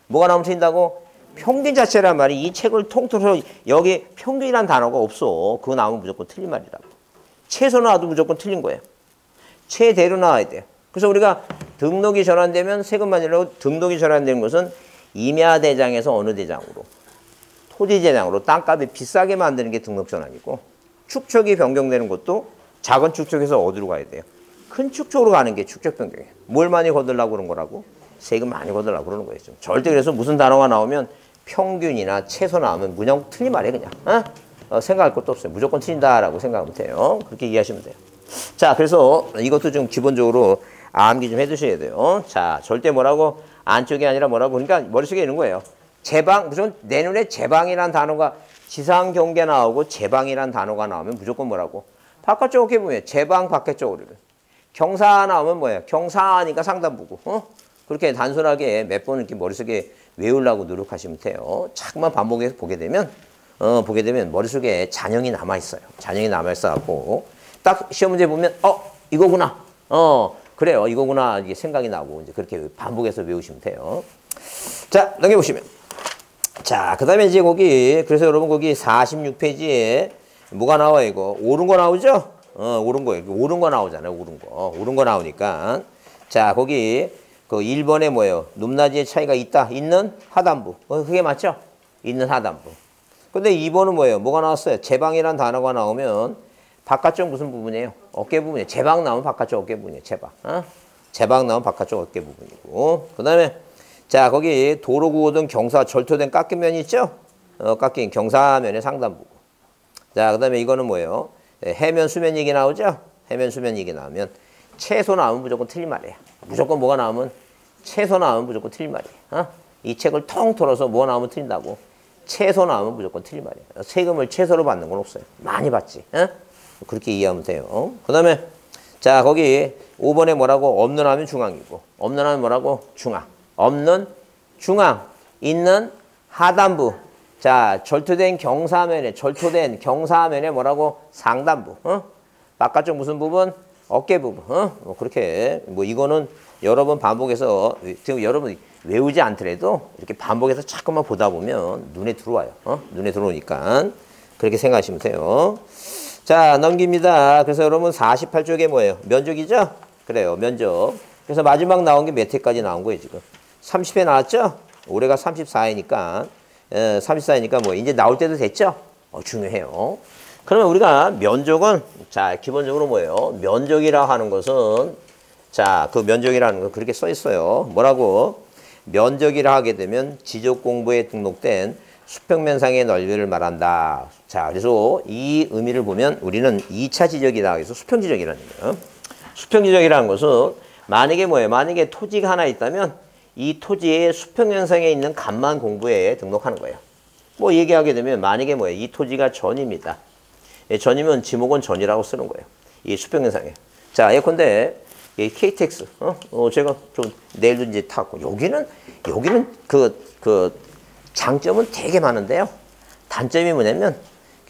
뭐가 나오면 틀린다고? 평균 자체란 말이 이 책을 통틀어서 여기 평균이라는 단어가 없어. 그거 나오면 무조건 틀린 말이라고. 최소 나와도 무조건 틀린 거예요. 최대로 나와야 돼요. 그래서 우리가 등록이 전환되면 세금만 내려고 등록이 전환되는 것은 임야대장에서 어느 대장으로? 토지대장으로 땅값이 비싸게 만드는 게 등록 전환이고 축척이 변경되는 것도 작은 축척에서 어디로 가야 돼요? 큰 축척으로 가는 게 축척 변경이에요. 뭘 많이 거들라고 그런 거라고? 세금 많이 거들라고 그러는 거예요. 절대 그래서 무슨 단어가 나오면 평균이나 최소 나오면 그냥 틀린 말이에요. 그냥. 생각할 것도 없어요. 무조건 틀린다라고 생각하면 돼요. 그렇게 이해하시면 돼요. 자, 그래서 이것도 좀 기본적으로 암기 좀 해두셔야 돼요. 자, 절대 뭐라고? 안쪽이 아니라 뭐라고? 그러니까 머릿속에 있는 거예요. 제방, 무조건 내 눈에 제방이란 단어가 지상 경계 나오고 제방이란 단어가 나오면 무조건 뭐라고? 바깥쪽 어깨 보면 제방 바깥쪽으로. 경사 나오면 뭐예요? 경사니까 상단부고. 그렇게 단순하게 몇 번 이렇게 머릿속에 외우려고 노력하시면 돼요. 자꾸만 반복해서 보게 되면 머릿속에 잔영이 남아있어요. 잔영이 남아있어갖고 딱 시험 문제 보면 이거구나. 그래요. 이거구나. 이게 생각이 나고 이제 그렇게 반복해서 외우시면 돼요. 자, 넘겨보시면. 자, 그 다음에 이제 거기, 그래서 여러분 거기 46페이지에 뭐가 나와, 이거? 옳은 거 나오죠? 옳은 거, 옳은 거 나오잖아요. 옳은 거. 옳은 거 나오니까. 자, 거기, 그 1번에 뭐예요? 높낮이의 차이가 있다. 있는 하단부. 그게 맞죠? 있는 하단부. 근데 2번은 뭐예요? 뭐가 나왔어요? 제방이란 단어가 나오면 바깥쪽 무슨 부분이에요? 어깨 부분이에요. 제방 나오면 바깥쪽 어깨 부분이에요. 제방. 제방 나오면 바깥쪽 어깨 부분이고. 그 다음에 자, 거기 도로 구호등 경사 절토된 깎인 면이 있죠? 깎인 경사면의 상단부. 자, 그 다음에 이거는 뭐예요? 해면 수면 얘기 나오죠? 해면 수면 얘기 나오면 채소 나오면 무조건 틀린 말이에요. 무조건 뭐가 나오면 채소 나오면 무조건 틀린 말이에요. 이 책을 통 털어서 뭐가 나오면 틀린다고. 채소 나오면 무조건 틀린 말이에요. 세금을 채소로 받는 건 없어요. 많이 받지. 그렇게 이해하면 돼요. 그 다음에 자, 거기 5번에 뭐라고? 없는 하면 중앙이고, 없는 하면 뭐라고? 중앙. 없는 중앙, 있는 하단부. 자, 절토된 경사면에 뭐라고? 상단부. 바깥쪽 무슨 부분? 어깨 부분. 뭐 그렇게 뭐 이거는 여러 번 반복해서 지금 여러분 외우지 않더라도 이렇게 반복해서 자꾸만 보다 보면 눈에 들어와요. 눈에 들어오니까 그렇게 생각하시면 돼요. 자, 넘깁니다. 그래서 여러분 48쪽에 뭐예요? 면적이죠? 그래요, 면적. 그래서 마지막 나온 게 몇 회까지 나온 거예요, 지금? 30회 나왔죠? 올해가 34회니까 34회니까 뭐 이제 나올 때도 됐죠? 중요해요. 그러면 우리가 면적은 자, 기본적으로 뭐예요? 면적이라 하는 것은 자, 그 면적이라는 건 그렇게 써 있어요. 뭐라고? 면적이라 하게 되면 지적 공부에 등록된 수평면상의 넓이를 말한다. 자, 그래서 이 의미를 보면 우리는 2차 지적이다 해서 수평 지적이라는 거예요. 수평 지적이라는 것은 만약에 뭐예요? 만약에 토지가 하나 있다면 이 토지의 수평면상에 있는 값만 공부에 등록하는 거예요. 뭐 얘기하게 되면 만약에 뭐예요? 이 토지가 전입니다. 전이면 지목은 전이라고 쓰는 거예요. 이 수평면상에. 자, 예컨대 이 KTX. 제가 좀 내일도 이제 탔고 여기는 그 장점은 되게 많은데요. 단점이 뭐냐면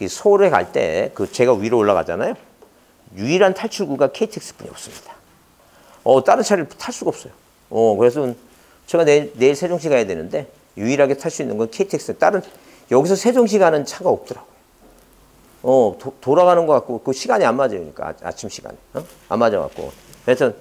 서울에 갈 때 제가 위로 올라가잖아요. 유일한 탈출구가 KTX뿐이 없습니다. 다른 차를 탈 수가 없어요. 그래서 제가 내일 세종시 가야 되는데 유일하게 탈 수 있는 건 KTX. 다른 여기서 세종시 가는 차가 없더라고요. 돌아가는 것 같고 그 시간이 안 맞아요. 그러니까 아침 시간에 안 맞아갖고. 그래서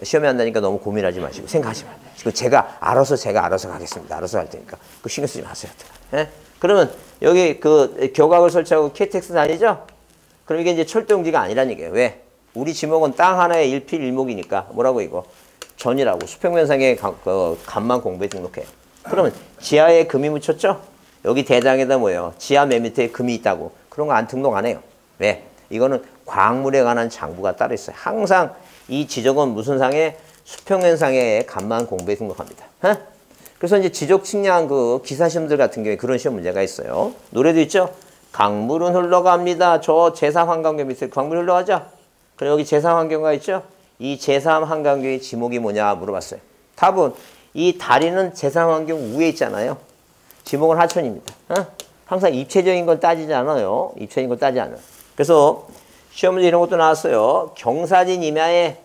시험이 안 나니까 너무 고민하지 마시고 생각하지 마시고 제가 알아서 가겠습니다. 알아서 할 테니까 그 신경 쓰지 마세요. 예? 그러면 여기 그 교각을 설치하고 KTX 다니죠? 그럼 이게 이제 철도용지가 아니라는 얘기예요. 왜? 우리 지목은 땅 하나에 일필일목이니까 뭐라고 이거? 전이라고 수평면상의 값만 공부에 등록해요. 그러면 지하에 금이 묻혔죠? 여기 대장에다 뭐예요? 지하 맨 밑에 금이 있다고. 그런 거 안 등록 안 해요. 왜? 이거는 광물에 관한 장부가 따로 있어요. 항상 이 지적은 무슨 상에? 수평면상의 값만 공부에 등록합니다. 그래서 이제 지적 측량 그 기사 시험들 같은 경우에 그런 시험 문제가 있어요. 노래도 있죠? 강물은 흘러갑니다. 저 제3한강교 밑에 강물 흘러가죠? 그럼 여기 제3한강교가 있죠? 이 제3한강교의 지목이 뭐냐 물어봤어요. 답은 이 다리는 제3한강 위에 있잖아요. 지목은 하천입니다. 항상 입체적인 걸 따지지 않아요. 입체적인 걸 따지지 않아요. 그래서 시험 문제 이런 것도 나왔어요. 경사진 임야에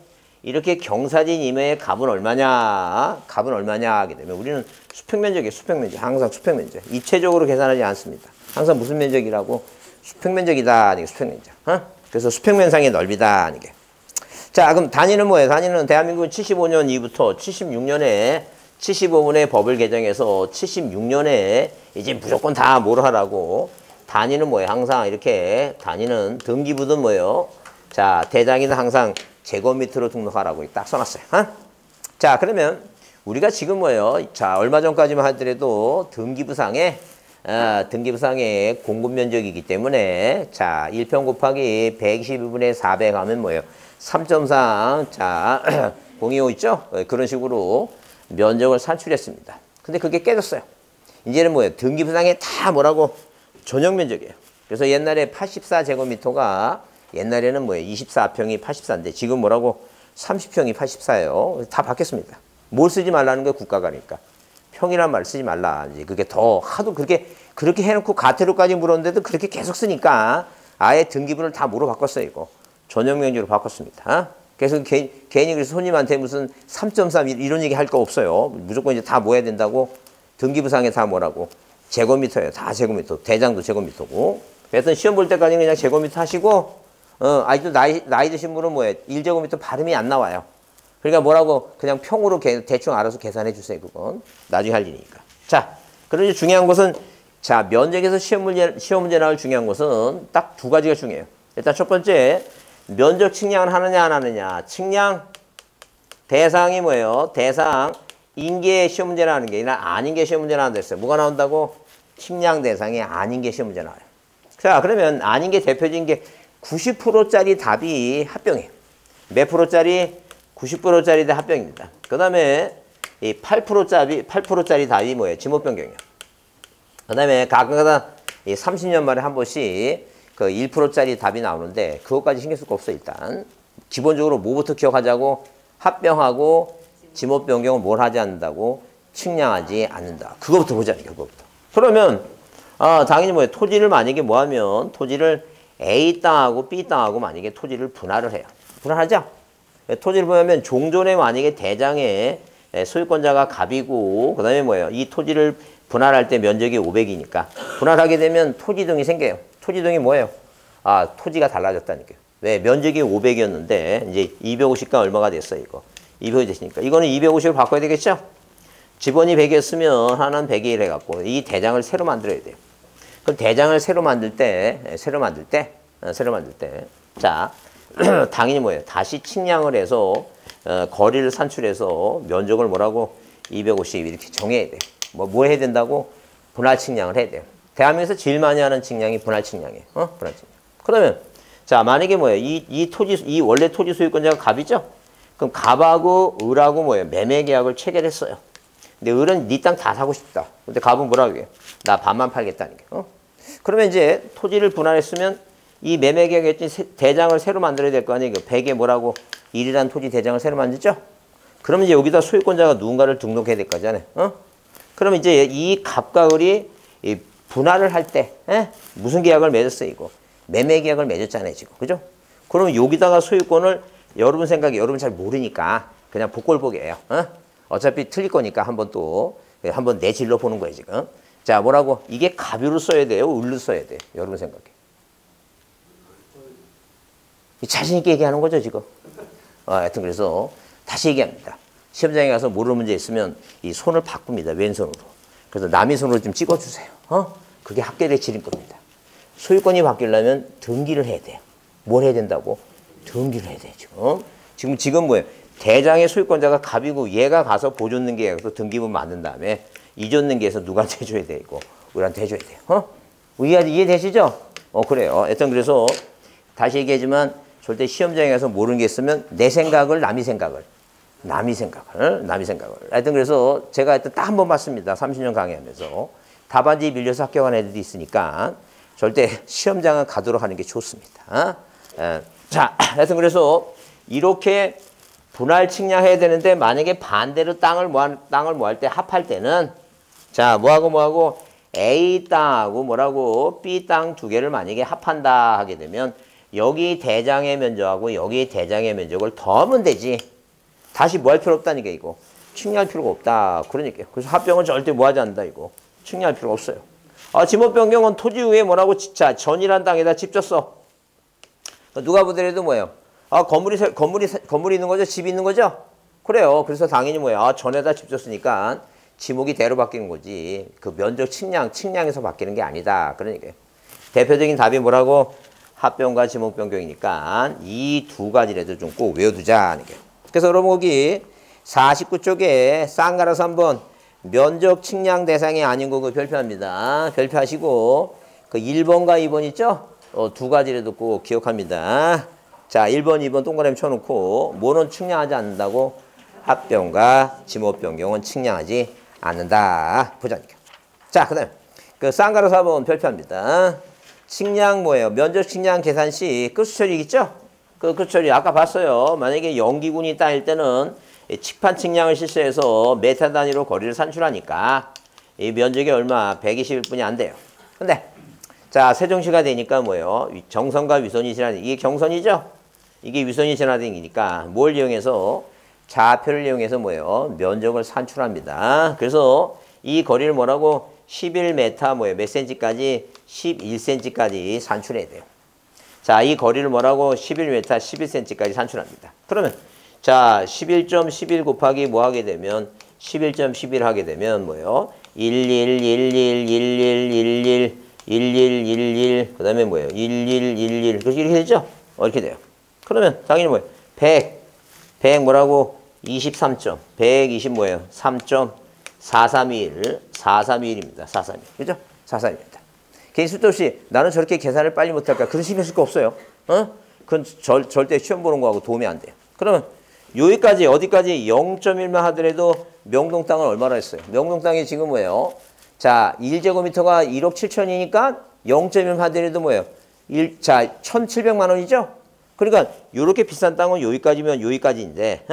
이렇게 경사진 임야의 값은 얼마냐? 값은 얼마냐 하게 되면 우리는 수평면적이에요. 수평면적. 항상 수평면적. 입체적으로 계산하지 않습니다. 항상 무슨 면적이라고? 수평면적이다. 이게 수평면적. 그래서 수평면상의 넓이다. 이게. 자, 그럼 단위는 뭐예요? 단위는 대한민국은 75년 이후부터 76년에 75분의 법을 개정해서 76년에 이제 무조건 다 뭘 하라고. 단위는 뭐예요? 항상 이렇게 단위는 등기부든 뭐예요? 자, 대장이는 항상 제곱미터로 등록하라고 딱 써놨어요. 자, 그러면 우리가 지금 뭐예요? 자, 얼마 전까지만 하더라도 등기부상의 공급 면적이기 때문에 자, 1평 곱하기 122분의 400 하면 뭐예요? 3.3. 자, 025 있죠? 그런 식으로 면적을 산출했습니다. 근데 그게 깨졌어요. 이제는 뭐예요? 등기부상에 다 뭐라고? 전용 면적이에요. 그래서 옛날에 84제곱미터가 옛날에는 뭐예요? 24평이 84인데 지금 뭐라고? 30평이 84예요. 다 바뀌었습니다. 뭘 쓰지 말라는 거예요? 국가가니까. 평이란 말 쓰지 말라. 이제 그게 더 하도 그렇게 해놓고 가태료까지 물었는데도 그렇게 계속 쓰니까 아예 등기부를 다 뭐로 바꿨어요, 이거. 전용 면적으로 바꿨습니다. 그래서 괜히 그래서 손님한테 무슨 3.3 이런 얘기 할 거 없어요. 무조건 이제 다 모아야 된다고. 등기부상에 다 뭐라고. 제곱미터예요. 다 제곱미터. 대장도 제곱미터고. 그래서 시험 볼 때까지 그냥 제곱미터 하시고, 아직도 나이 드신 분은 뭐예요? 1제곱미터 발음이 안 나와요. 그러니까 뭐라고 그냥 평으로 대충 알아서 계산해 주세요. 그건. 나중에 할 일이니까. 자, 그런데 중요한 것은, 자, 면적에서 시험 문제 나올 중요한 것은 딱 두 가지가 중요해요. 일단 첫 번째, 면적 측량을 하느냐 안 하느냐. 측량 대상이 뭐예요? 대상 인계 시험 문제 나오는 게 아니라 아닌 게 시험 문제 나온다 했어요. 뭐가 나온다고? 측량 대상이 아닌 게 시험 문제 나와요. 자, 그러면 아닌 게 대표적인 게 90%짜리 답이 합병이에요. 몇 프로짜리? 90%짜리 다 합병입니다. 그 다음에 이 8%짜리 답이 뭐예요? 지목 변경이에요. 그 다음에 가끔가다 30년 만에 한 번씩 그 1%짜리 답이 나오는데 그것까지 신경 쓸 거 없어 일단. 기본적으로 뭐부터 기억하자고? 합병하고 지목 변경을 뭘 하지 않는다고? 측량하지 않는다. 그거부터 보자니까 그거부터. 그러면 당연히 뭐예요? 토지를 만약에 뭐하면 토지를 A 땅하고 B 땅하고 만약에 토지를 분할을 해요. 분할하죠? 토지를 보면 종전에 만약에 대장에 소유권자가 갑이고 그 다음에 뭐예요? 이 토지를 분할할 때 면적이 500이니까 분할하게 되면 토지등이 생겨요. 토지등이 뭐예요? 토지가 달라졌다니까요. 왜? 면적이 500이었는데 이제 250가 얼마가 됐어요 이거. 200이 됐으니까 이거는 250을 바꿔야 되겠죠? 지번이 100이었으면 하나는 100에 1 해갖고 이 대장을 새로 만들어야 돼요. 그럼 대장을 새로 만들 때 자, 당연히 뭐예요? 다시 측량을 해서 거리를 산출해서 면적을 뭐라고 250 이렇게 정해야 돼요. 뭐 해야 된다고? 분할 측량을 해야 돼요. 대한민국에서 제일 많이 하는 측량이 분할 측량이에요. 분할 측량. 그러면 자, 만약에 뭐예요? 이 원래 토지 소유권자가 갑이죠? 그럼 갑하고 을하고 뭐예요? 매매 계약을 체결했어요. 근데 을은 네 땅 다 사고 싶다. 근데 갑은 뭐라고 해요? 나 반만 팔겠다니까. 그러면 이제 토지를 분할했으면 이 매매 계약했지 대장을 새로 만들어야 될 거 아니에요? 100에 뭐라고? 1이라는 토지 대장을 새로 만들죠? 그러면 이제 여기다 소유권자가 누군가를 등록해야 될 거잖아요. 그러면 이제 이 갑과 을이 이 분할을 할 때 무슨 계약을 맺었어요, 이거? 매매 계약을 맺었잖아요, 지금. 그죠? 그러면 여기다가 소유권을 여러분 생각에 여러분 잘 모르니까 그냥 복골복이에요. 어차피 틀릴 거니까 한번 내질러 보는 거예요, 지금. 자, 뭐라고? 이게 갑으로 써야 돼요? 을로 써야 돼요? 여러분 생각에. 자신 있게 얘기하는 거죠, 지금. 하여튼 그래서 다시 얘기합니다. 시험장에 가서 모르는 문제 있으면 이 손을 바꿉니다. 왼손으로. 그래서 남의 손으로 좀 찍어주세요. 그게 합격의 지름급입니다. 소유권이 바뀌려면 등기를 해야 돼요. 뭘 해야 된다고? 등기를 해야 돼요, 지금 뭐예요? 대장의 소유권자가 갑이고 얘가 가서 보존등기해서 등기부 만든 다음에 이존등기해서 누구한테 해줘야 되고 우리한테 해줘야 돼요. 이해되시죠? 그래요. 하여튼 그래서 다시 얘기하지만 절대 시험장에 가서 모르는 게 있으면 내 생각을 남이 생각을 하여튼 그래서 제가 하여튼 딱 한 번 봤습니다. 30년 강의하면서 답안지 밀려서 합격한 애들도 있으니까 절대 시험장은 가도록 하는 게 좋습니다. 자, 하여튼 그래서 이렇게 분할 측량해야 되는데 만약에 반대로 땅을 뭐 할 때 합할 때는 자, 뭐하고 A 땅하고 뭐라고 B 땅 두 개를 만약에 합한다 하게 되면 여기 대장의 면적하고 여기 대장의 면적을 더하면 되지. 다시 뭐 할 필요 없다니까 이거. 측량할 필요가 없다. 그러니까. 그래서 합병은 절대 뭐 하지 않는다 이거. 측량할 필요가 없어요. 지목 변경은 토지 위에 뭐라고 자, 전이란 땅에다 집 졌어. 누가 보더라도 뭐예요? 건물이 있는 거죠? 집이 있는 거죠? 그래요. 그래서 당연히 뭐예요? 전에다 집 졌으니까 지목이 대로 바뀌는 거지. 그 면적 측량에서 바뀌는 게 아니다. 그러니까. 대표적인 답이 뭐라고? 합병과 지목 변경이니까 이 두 가지라도 좀 꼭 외워두자. 그래서 여러분 거기 49쪽에 쌍가라서 한번 면적 측량 대상이 아닌 거 그 별표합니다. 별표하시고 그 1번과 2번 있죠? 두 가지라도 꼭 기억합니다. 자, 1번, 2번 동그라미 쳐놓고 뭐는 측량하지 않는다고? 합병과 지목 변경은 측량하지 않는다. 보자니까. 자, 그 다음에 그 쌍가라서 한번 별표합니다. 측량 뭐예요? 면적 측량 계산 시 끝수처리 있죠? 그 끝수처리 아까 봤어요. 만약에 연기군이 따일 때는 칙판 측량을 실시해서 메타 단위로 거리를 산출하니까 이 면적이 얼마? 120일뿐이 안 돼요. 근데 자, 세종시가 되니까 뭐예요? 정선과 위선이시라는 이게 경선이죠? 이게 위선이 전화등이니까 뭘 이용해서 좌표를 이용해서 뭐예요? 면적을 산출합니다. 그래서 이 거리를 뭐라고 11m 뭐예요? 몇 cm까지? 11cm까지 산출해야 돼요. 자, 이 거리를 뭐라고? 11m, 11cm까지 산출합니다. 그러면 자, 11.11 곱하기 뭐 하게 되면 11.11 하게 되면 뭐예요? 11 그다음에 뭐예요? 11 그렇게 이렇게 되죠? 이렇게 돼요. 그러면 당연히 뭐예요? 100 뭐라고? 23점 120 뭐예요? 3.431 431입니다. 431 그죠? 431입니다. 개인 쓸데없이 나는 저렇게 계산을 빨리 못할까? 그런 신경 쓸 거 없어요. 그건 절대 시험 보는 거하고 도움이 안 돼요. 그러면 여기까지 어디까지 0.1만 하더라도 명동 땅을 얼마나 했어요? 명동 땅이 지금 뭐예요? 자, 1제곱미터가 1억 7천이니까 0.1만 하더라도 뭐예요? 1,700만 원이죠? 그러니까 이렇게 비싼 땅은 여기까지면 여기까지인데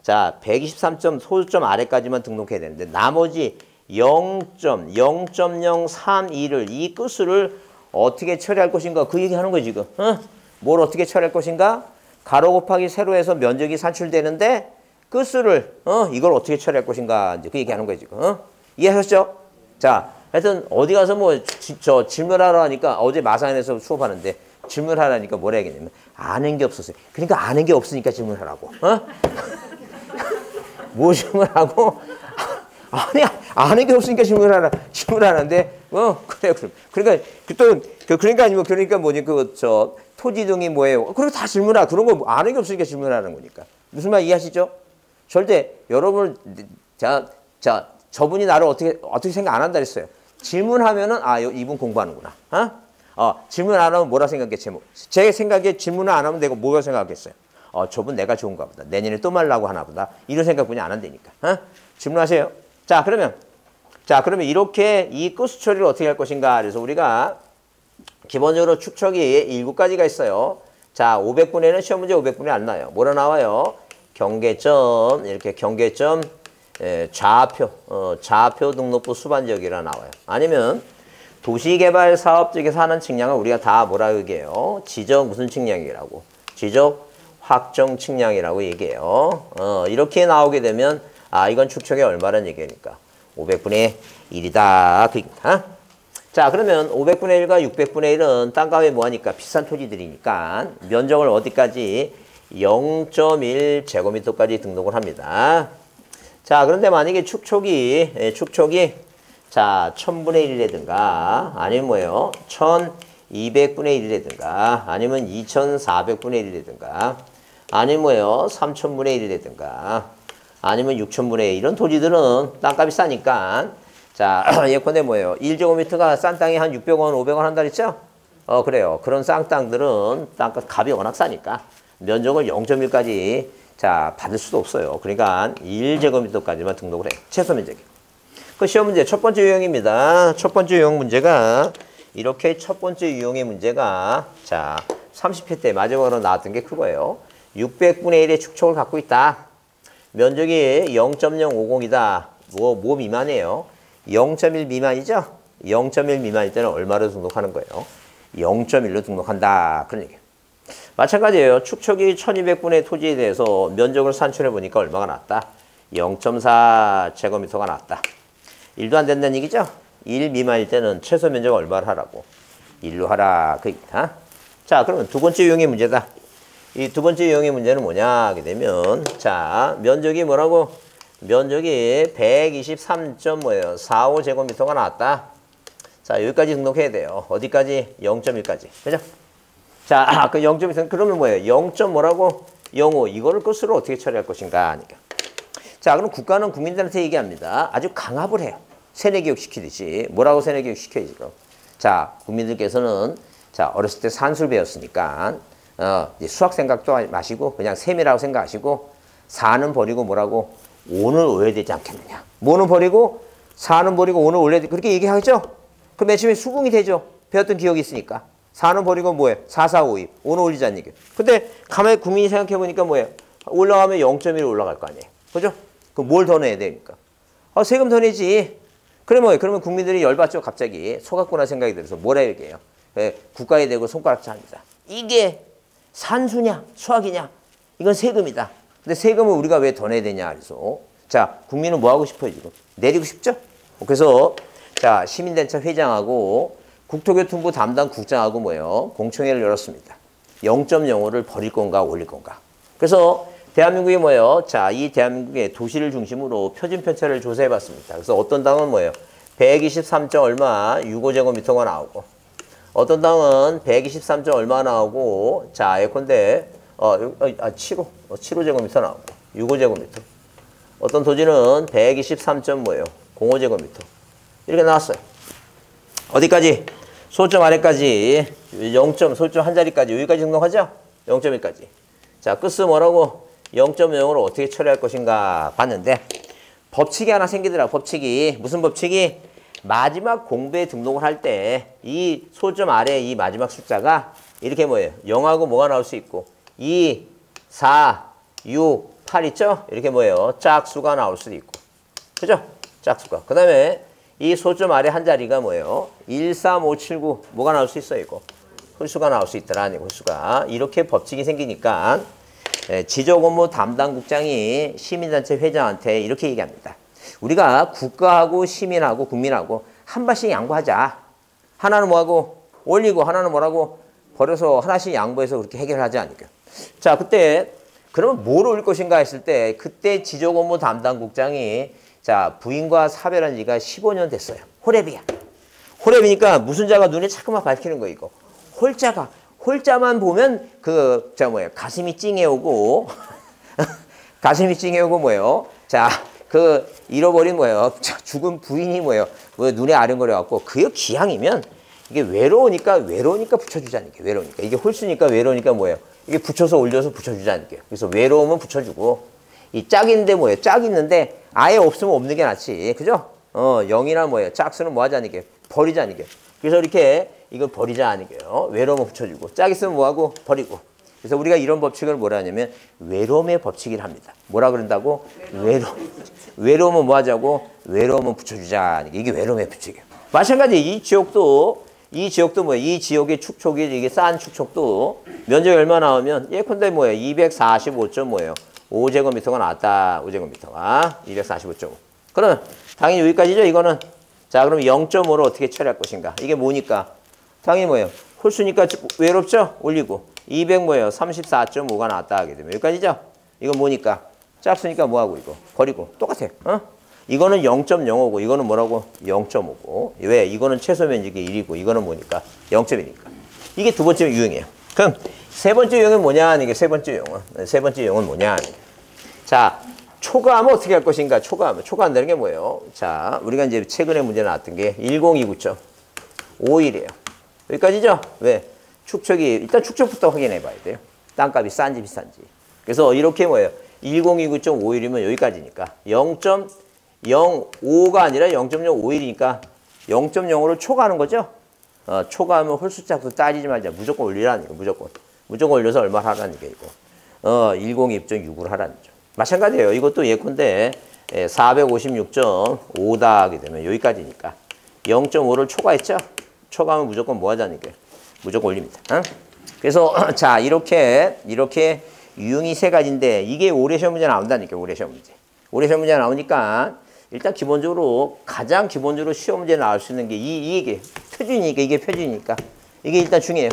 자, 123점 소수점 아래까지만 등록해야 되는데 나머지 0.032를 이 끝수를 어떻게 처리할 것인가 그 얘기하는 거예요 지금. 뭘 어떻게 처리할 것인가? 가로 곱하기 세로에서 면적이 산출되는데 끝수를 이걸 어떻게 처리할 것인가 이제 그 얘기하는 거예요 지금. 이해하셨죠? 자, 하여튼 어디 가서 뭐 저 질문하러 하니까 어제 마산에서 수업하는데 질문하라니까 뭐라 해야겠냐면 아는 게 없었어요. 그러니까 아는 게 없으니까 질문하라고. 뭐 질문하고 아니 아는 게 없으니까 질문하는데 그래요. 그러니까 그러니까 아니면 그러니까 뭐니 저 토지등이 뭐예요? 그리고 다 질문하 그런 거 아는 게 없으니까 질문하는 거니까. 무슨 말 이해하시죠? 절대 여러분 자 저분이 나를 어떻게 생각 안 한다 그랬어요. 질문하면은 이분 공부하는구나. 질문 안 하면 뭐라 생각해 제목. 제 생각에 질문을 안 하면 내가 뭐가 생각했어요? 저분 내가 좋은가 보다. 내년에 또 말라고 하나 보다. 이런 생각뿐이 안 한다니까. 질문하세요. 자, 그러면 이렇게 이 끝수 처리를 어떻게 할 것인가? 그래서 우리가 기본적으로 축척이 7가지가 있어요. 자, 500분에는 시험 문제 500분이 안 나와요. 뭐라 나와요? 경계점, 이렇게 경계점, 좌표 등록부 수반지역이라 나와요. 아니면 도시개발 사업 쪽에서 하는 측량을 우리가 다 뭐라 얘기해요? 지적 무슨 측량이라고? 지적 확정 측량이라고 얘기해요. 이렇게 나오게 되면 이건 축척이 얼마란 얘기니까 500분의 1이다. 자, 그러면 500분의 1과 600분의 1은 땅값이 뭐하니까 비싼 토지들이니까 면적을 어디까지 0.1제곱미터까지 등록을 합니다. 자, 그런데 만약에 축척이 자 1000분의 1이라든가 아니면 뭐예요? 1200분의 1이라든가 아니면 2400분의 1이라든가 아니면 뭐예요? 3000분의 1이라든가 아니면 6000분의 1 이런 토지들은 땅값이 싸니까 자 예컨대 뭐예요? 1제곱미터가 싼 땅이 한 600원, 500원 한다 그랬죠? 그래요. 그런 싼 땅들은 땅값 값이 워낙 싸니까 면적을 0.1까지 자 받을 수도 없어요. 그러니까 1제곱미터까지만 등록을 해요. 최소 면적이. 그 시험 문제 첫 번째 유형입니다. 첫 번째 유형 문제가 이렇게 첫 번째 유형의 문제가 자 30회 때 마지막으로 나왔던 게 그거예요. 600분의 1의 축척을 갖고 있다. 면적이 0.050이다. 뭐 미만이에요? 0.1 미만이죠? 0.1 미만일 때는 얼마로 등록하는 거예요? 0.1로 등록한다. 그런 얘기예요. 마찬가지예요. 축척이 1200분의 토지에 대해서 면적을 산출해 보니까 얼마가 나왔다? 0.4제곱미터가 나왔다. 1도 안 된다는 얘기죠? 1 미만일 때는 최소 면적 얼마를 하라고? 1로 하라. 그 얘기다. 자, 그러면 두 번째 유형의 문제다. 이 두 번째 유형의 문제는 뭐냐 하게 되면 자, 면적이 뭐라고? 면적이 123.45제곱미터가 나왔다. 자, 여기까지 등록해야 돼요. 어디까지? 0.1까지. 그죠? 자, 그 0.1 그러면 뭐예요? 0. 뭐라고? 05. 이거를 끝으로 어떻게 처리할 것인가 하니까. 자, 그럼 국가는 국민들한테 얘기합니다. 아주 강압을 해요. 세뇌교육 시키듯이. 뭐라고 세뇌교육 시켜야지, 그럼. 자, 국민들께서는 자, 어렸을 때 산술 배웠으니까 이제 수학 생각도 마시고 그냥 셈이라고 생각하시고 4는 버리고 뭐라고? 5는 올려야 되지 않겠느냐. 뭐는 버리고 4는 버리고 5는 올려야 돼. 그렇게 얘기하죠? 그럼 맨 처음에 수긍이 되죠. 배웠던 기억이 있으니까. 4는 버리고 뭐예요? 4, 4, 5, 2. 5는 올리자는 얘기예요. 근데 가만히 국민이 생각해 보니까 뭐예요? 올라가면 0.1 올라갈 거 아니에요. 그죠? 그럼 뭘 더 내야 되니까? 세금 더 내지. 그래 뭐예요? 그러면 국민들이 열받죠. 갑자기 속았구나 생각이 들어서 뭐라 얘기해요? 국가에 대고 손가락질 합니다. 이게 산수냐 수학이냐 이건 세금이다. 근데 세금을 우리가 왜 더 내야 되냐 그래서 자 국민은 뭐 하고 싶어요 지금? 내리고 싶죠? 그래서 자 시민단체 회장하고 국토교통부 담당 국장하고 뭐예요? 공청회를 열었습니다. 0.05를 버릴 건가 올릴 건가. 그래서 대한민국이 뭐예요? 자, 이 대한민국의 도시를 중심으로 표준 편차를 조사해 봤습니다. 그래서 어떤 당은 뭐예요? 123. 얼마 65제곱미터가 나오고 어떤 당은 123. 얼마 나오고 자, 예컨대 7호제곱미터 나오고 65제곱미터. 어떤 토지는 123. 뭐예요? 05제곱미터. 이렇게 나왔어요. 어디까지? 소점 아래까지 0점 소점 한 자리까지 여기까지 등록하죠? 0.1까지. 자, 끝은 뭐라고? 0.0으로 어떻게 처리할 것인가 봤는데 법칙이 하나 생기더라. 법칙이. 무슨 법칙이? 마지막 공부에 등록을 할 때 이 소점 아래 이 마지막 숫자가 이렇게 뭐예요? 0하고 뭐가 나올 수 있고 2, 4, 6, 8 있죠? 이렇게 뭐예요? 짝수가 나올 수도 있고. 그죠? 짝수가. 그 다음에 이 소점 아래 한 자리가 뭐예요? 1, 3, 5, 7, 9 뭐가 나올 수 있어요? 이거. 홀수가 나올 수 있더라. 홀수가. 이렇게 법칙이 생기니까 지적업무 담당국장이 시민단체 회장한테 이렇게 얘기합니다. 우리가 국가하고 시민하고 국민하고 한 발씩 양보하자. 하나는 뭐하고 올리고 하나는 뭐라고 버려서 하나씩 양보해서 그렇게 해결하지 않을까. 자, 그때 그러면 뭘 올릴 것인가 했을 때 그때 지적업무 담당국장이 자 부인과 사별한 지가 15년 됐어요. 호랩이야. 호랩이니까 무슨 자가 눈에 자꾸만 밝히는 거 이거. 홀자가. 홀자만 보면 가슴이 찡해오고 가슴이 찡해오고 뭐예요? 자, 잃어버린 뭐예요? 죽은 부인이 뭐예요? 눈에 아른거려 갖고 그게 기양이면 이게 외로우니까 붙여주자는 게 외로우니까 이게 홀수니까 외로우니까 뭐예요? 이게 붙여서 올려서 붙여주자는 게 그래서 외로우면 붙여주고 이 짝인데 뭐예요? 짝 있는데 아예 없으면 없는 게 낫지, 그죠? 0이나 뭐예요? 짝수는 뭐 하자는 게 버리자는 게 그래서 이렇게 이걸 버리자 하는 게요. 외로움을 붙여주고 짝 있으면 뭐하고 버리고. 그래서 우리가 이런 법칙을 뭐라 하냐면 외로움의 법칙이라 합니다. 뭐라 그런다고? 외로움은 뭐 하자고? 외로움은 붙여주자. 이게 외로움의 법칙이에요. 마찬가지 이 지역도 뭐예요? 이 지역의 축척이 이게 쌓은 축척도 면적이 얼마 나오면 예컨대 뭐예요? 245. 뭐예요? 5제곱미터가 나왔다. 5제곱미터가 245.5. 그러면 당연히 여기까지죠. 이거는 자 그럼 0.5로 어떻게 처리할 것인가? 이게 뭐니까? 당연히 뭐예요? 홀수니까 외롭죠? 올리고 200 뭐예요? 34.5가 나왔다 하게 되면 여기까지죠? 이건 뭐니까? 짝수니까 뭐하고 이거? 버리고 똑같아요. 이거는 0.05고 이거는 뭐라고? 0.5고 왜? 이거는 최소 면적이 1이고 이거는 뭐니까? 0.1이니까 이게 두 번째 유형이에요. 그럼 세 번째 유형은 뭐냐? 이게 세 번째 유형은 뭐냐? 자 초과하면 어떻게 할 것인가? 초과한다는 게 뭐예요? 자 우리가 이제 최근에 문제 나왔던 게 1029.51이에요. 여기까지죠? 왜? 축척이 일단 축척부터 확인해 봐야 돼요. 땅값이 싼지 비싼지. 그래서 이렇게 뭐예요? 1029.51이면 여기까지니까 0.05가 아니라 0.051이니까 0.05를 초과하는 거죠? 초과하면 홀수짝도 따지지 말자. 무조건 올리라는 거. 무조건 올려서 얼마를 하라는 게 이거. 1029.6을 하라는 거. 마찬가지예요. 이것도 예컨대 456.5다 하게 되면 여기까지니까 0.5를 초과했죠? 초과하면 무조건 뭐 하자는 게 무조건 올립니다. 그래서 자 이렇게 유형이 세 가지인데 이게 올해 시험 문제 나온다니까. 올해 시험 문제 나오니까 일단 가장 기본적으로 시험 문제 나올 수 있는 게 이게 표준이니까 이게 일단 중요해요.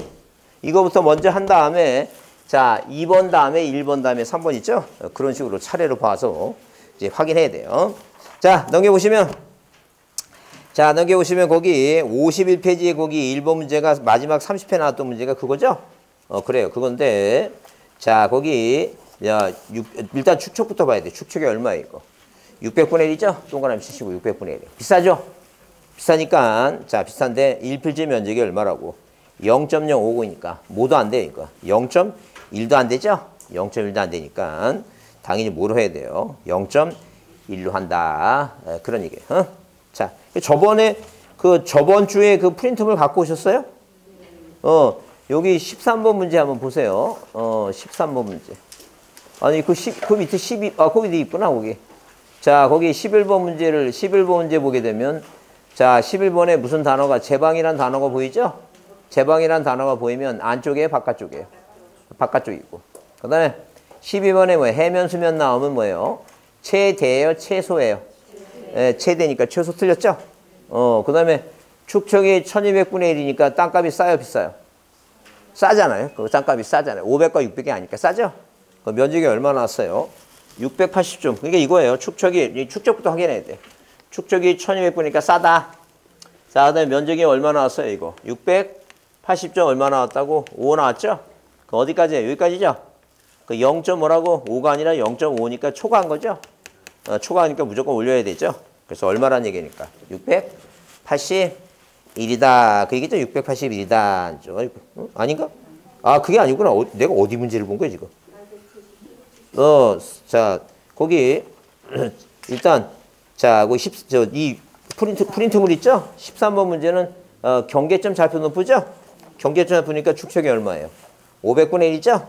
이거부터 먼저 한 다음에 자 2번 다음에 1번 다음에 3번 있죠? 그런 식으로 차례로 봐서 이제 확인해야 돼요. 자 넘겨보시면 거기 51페이지에 거기 1번 문제가 마지막 30회 나왔던 문제가 그거죠? 그래요. 그건데 자 거기 일단 축척부터 봐야 돼. 축척이 얼마예요 이거? 600분의 1이죠? 동그라미 치시고 600분의 1. 비싸죠? 비싸니까 자 비싼데 1필지 면적이 얼마라고? 0.059이니까 뭐도 안 돼요 이거. 0.1도 안 되죠? 0.1도 안 되니까 당연히 뭐로 해야 돼요? 0.1로 한다. 그런 얘기예요. 자 저번 주에 그 프린트물 갖고 오셨어요? 여기 13번 문제 한번 보세요. 13번 문제. 아니 그 밑에 12 그 밑에 있구나 거기. 자 거기 11번 문제 보게 되면 자 11번에 무슨 단어가 제방이란 단어가 보이죠? 제방이란 단어가 보이면 안쪽에 바깥쪽이에요. 바깥쪽이고. 그 다음에 12번에 뭐예요? 해면 수면 나오면 뭐예요? 최대예요? 최소예요? 예, 최대니까 최소 틀렸죠? 그 다음에 축척이 1200분의 1이니까 땅값이 싸요? 비싸요? 싸잖아요. 그 땅값이 싸잖아요. 500과 600이 아니까 싸죠? 그 면적이 얼마 나왔어요? 680점. 그러니까 이거예요. 축척부터 확인해야 돼. 축척이 1200분이니까 싸다. 자, 그 다음에 면적이 얼마 나왔어요? 이거 680점 얼마 나왔다고? 5 나왔죠? 그 어디까지예요? 여기까지죠? 그 0.5라고 5가 아니라 0.5니까 초과한 거죠? 초과하니까 무조건 올려야 되죠? 그래서 얼마란 얘기니까? 681이다. 그 얘기죠? 681이다. 아닌가? 아, 그게 아니구나. 내가 어디 문제를 본 거야, 지금? 자, 거기, 일단, 자, 이 프린트물 있죠? 13번 문제는, 경계점 좌표 높으죠? 경계점 좌표니까 축척이 얼마예요? 500분의 1이죠?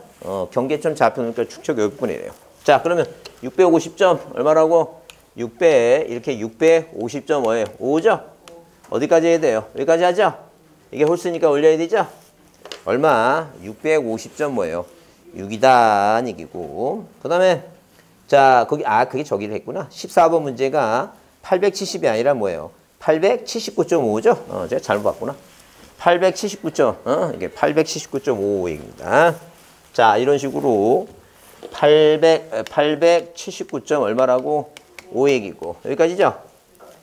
경계점 좌표 높으니까 축척이 500분의 1이에요. 자, 그러면 650점 얼마라고? 600, 이렇게 650점 뭐예요? 5죠? 어디까지 해야 돼요? 여기까지 하죠? 이게 홀수니까 올려야 되죠? 얼마? 650점 뭐예요? 6이다 얘기고. 그 다음에 자 거기 그게 저기를 했구나. 14번 문제가 870이 아니라 뭐예요? 879.5죠? 제가 잘못 봤구나. 879점. 이게 879.5 얘기입니다. 자, 이런 식으로 879점 얼마라고? 5 얘기고. 여기까지죠?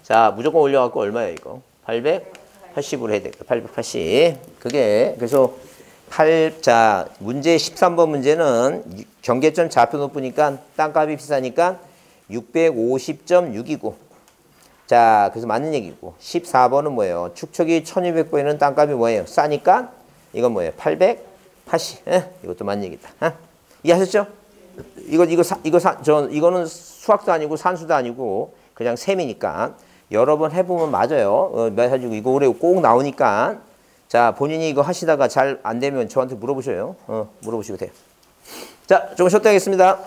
자, 무조건 올려갖고 얼마예요, 이거? 880으로 해야 되겠다. 880. 그게, 그래서 자, 문제 13번 문제는 경계점 좌표 높으니까 땅값이 비싸니까 650.6이고. 자, 그래서 맞는 얘기고. 14번은 뭐예요? 축척이 1200번에는 땅값이 뭐예요? 싸니까 이건 뭐예요? 880. 이것도 맞는 얘기다. 이해하셨죠? 이거는 수학도 아니고 산수도 아니고 그냥 셈이니까 여러 번 해보면 맞아요. 해가지고 이거 올해 꼭 나오니까. 자, 본인이 이거 하시다가 잘 안 되면 저한테 물어보셔요. 물어보시면 돼요. 자, 조금 쉬었다 하겠습니다.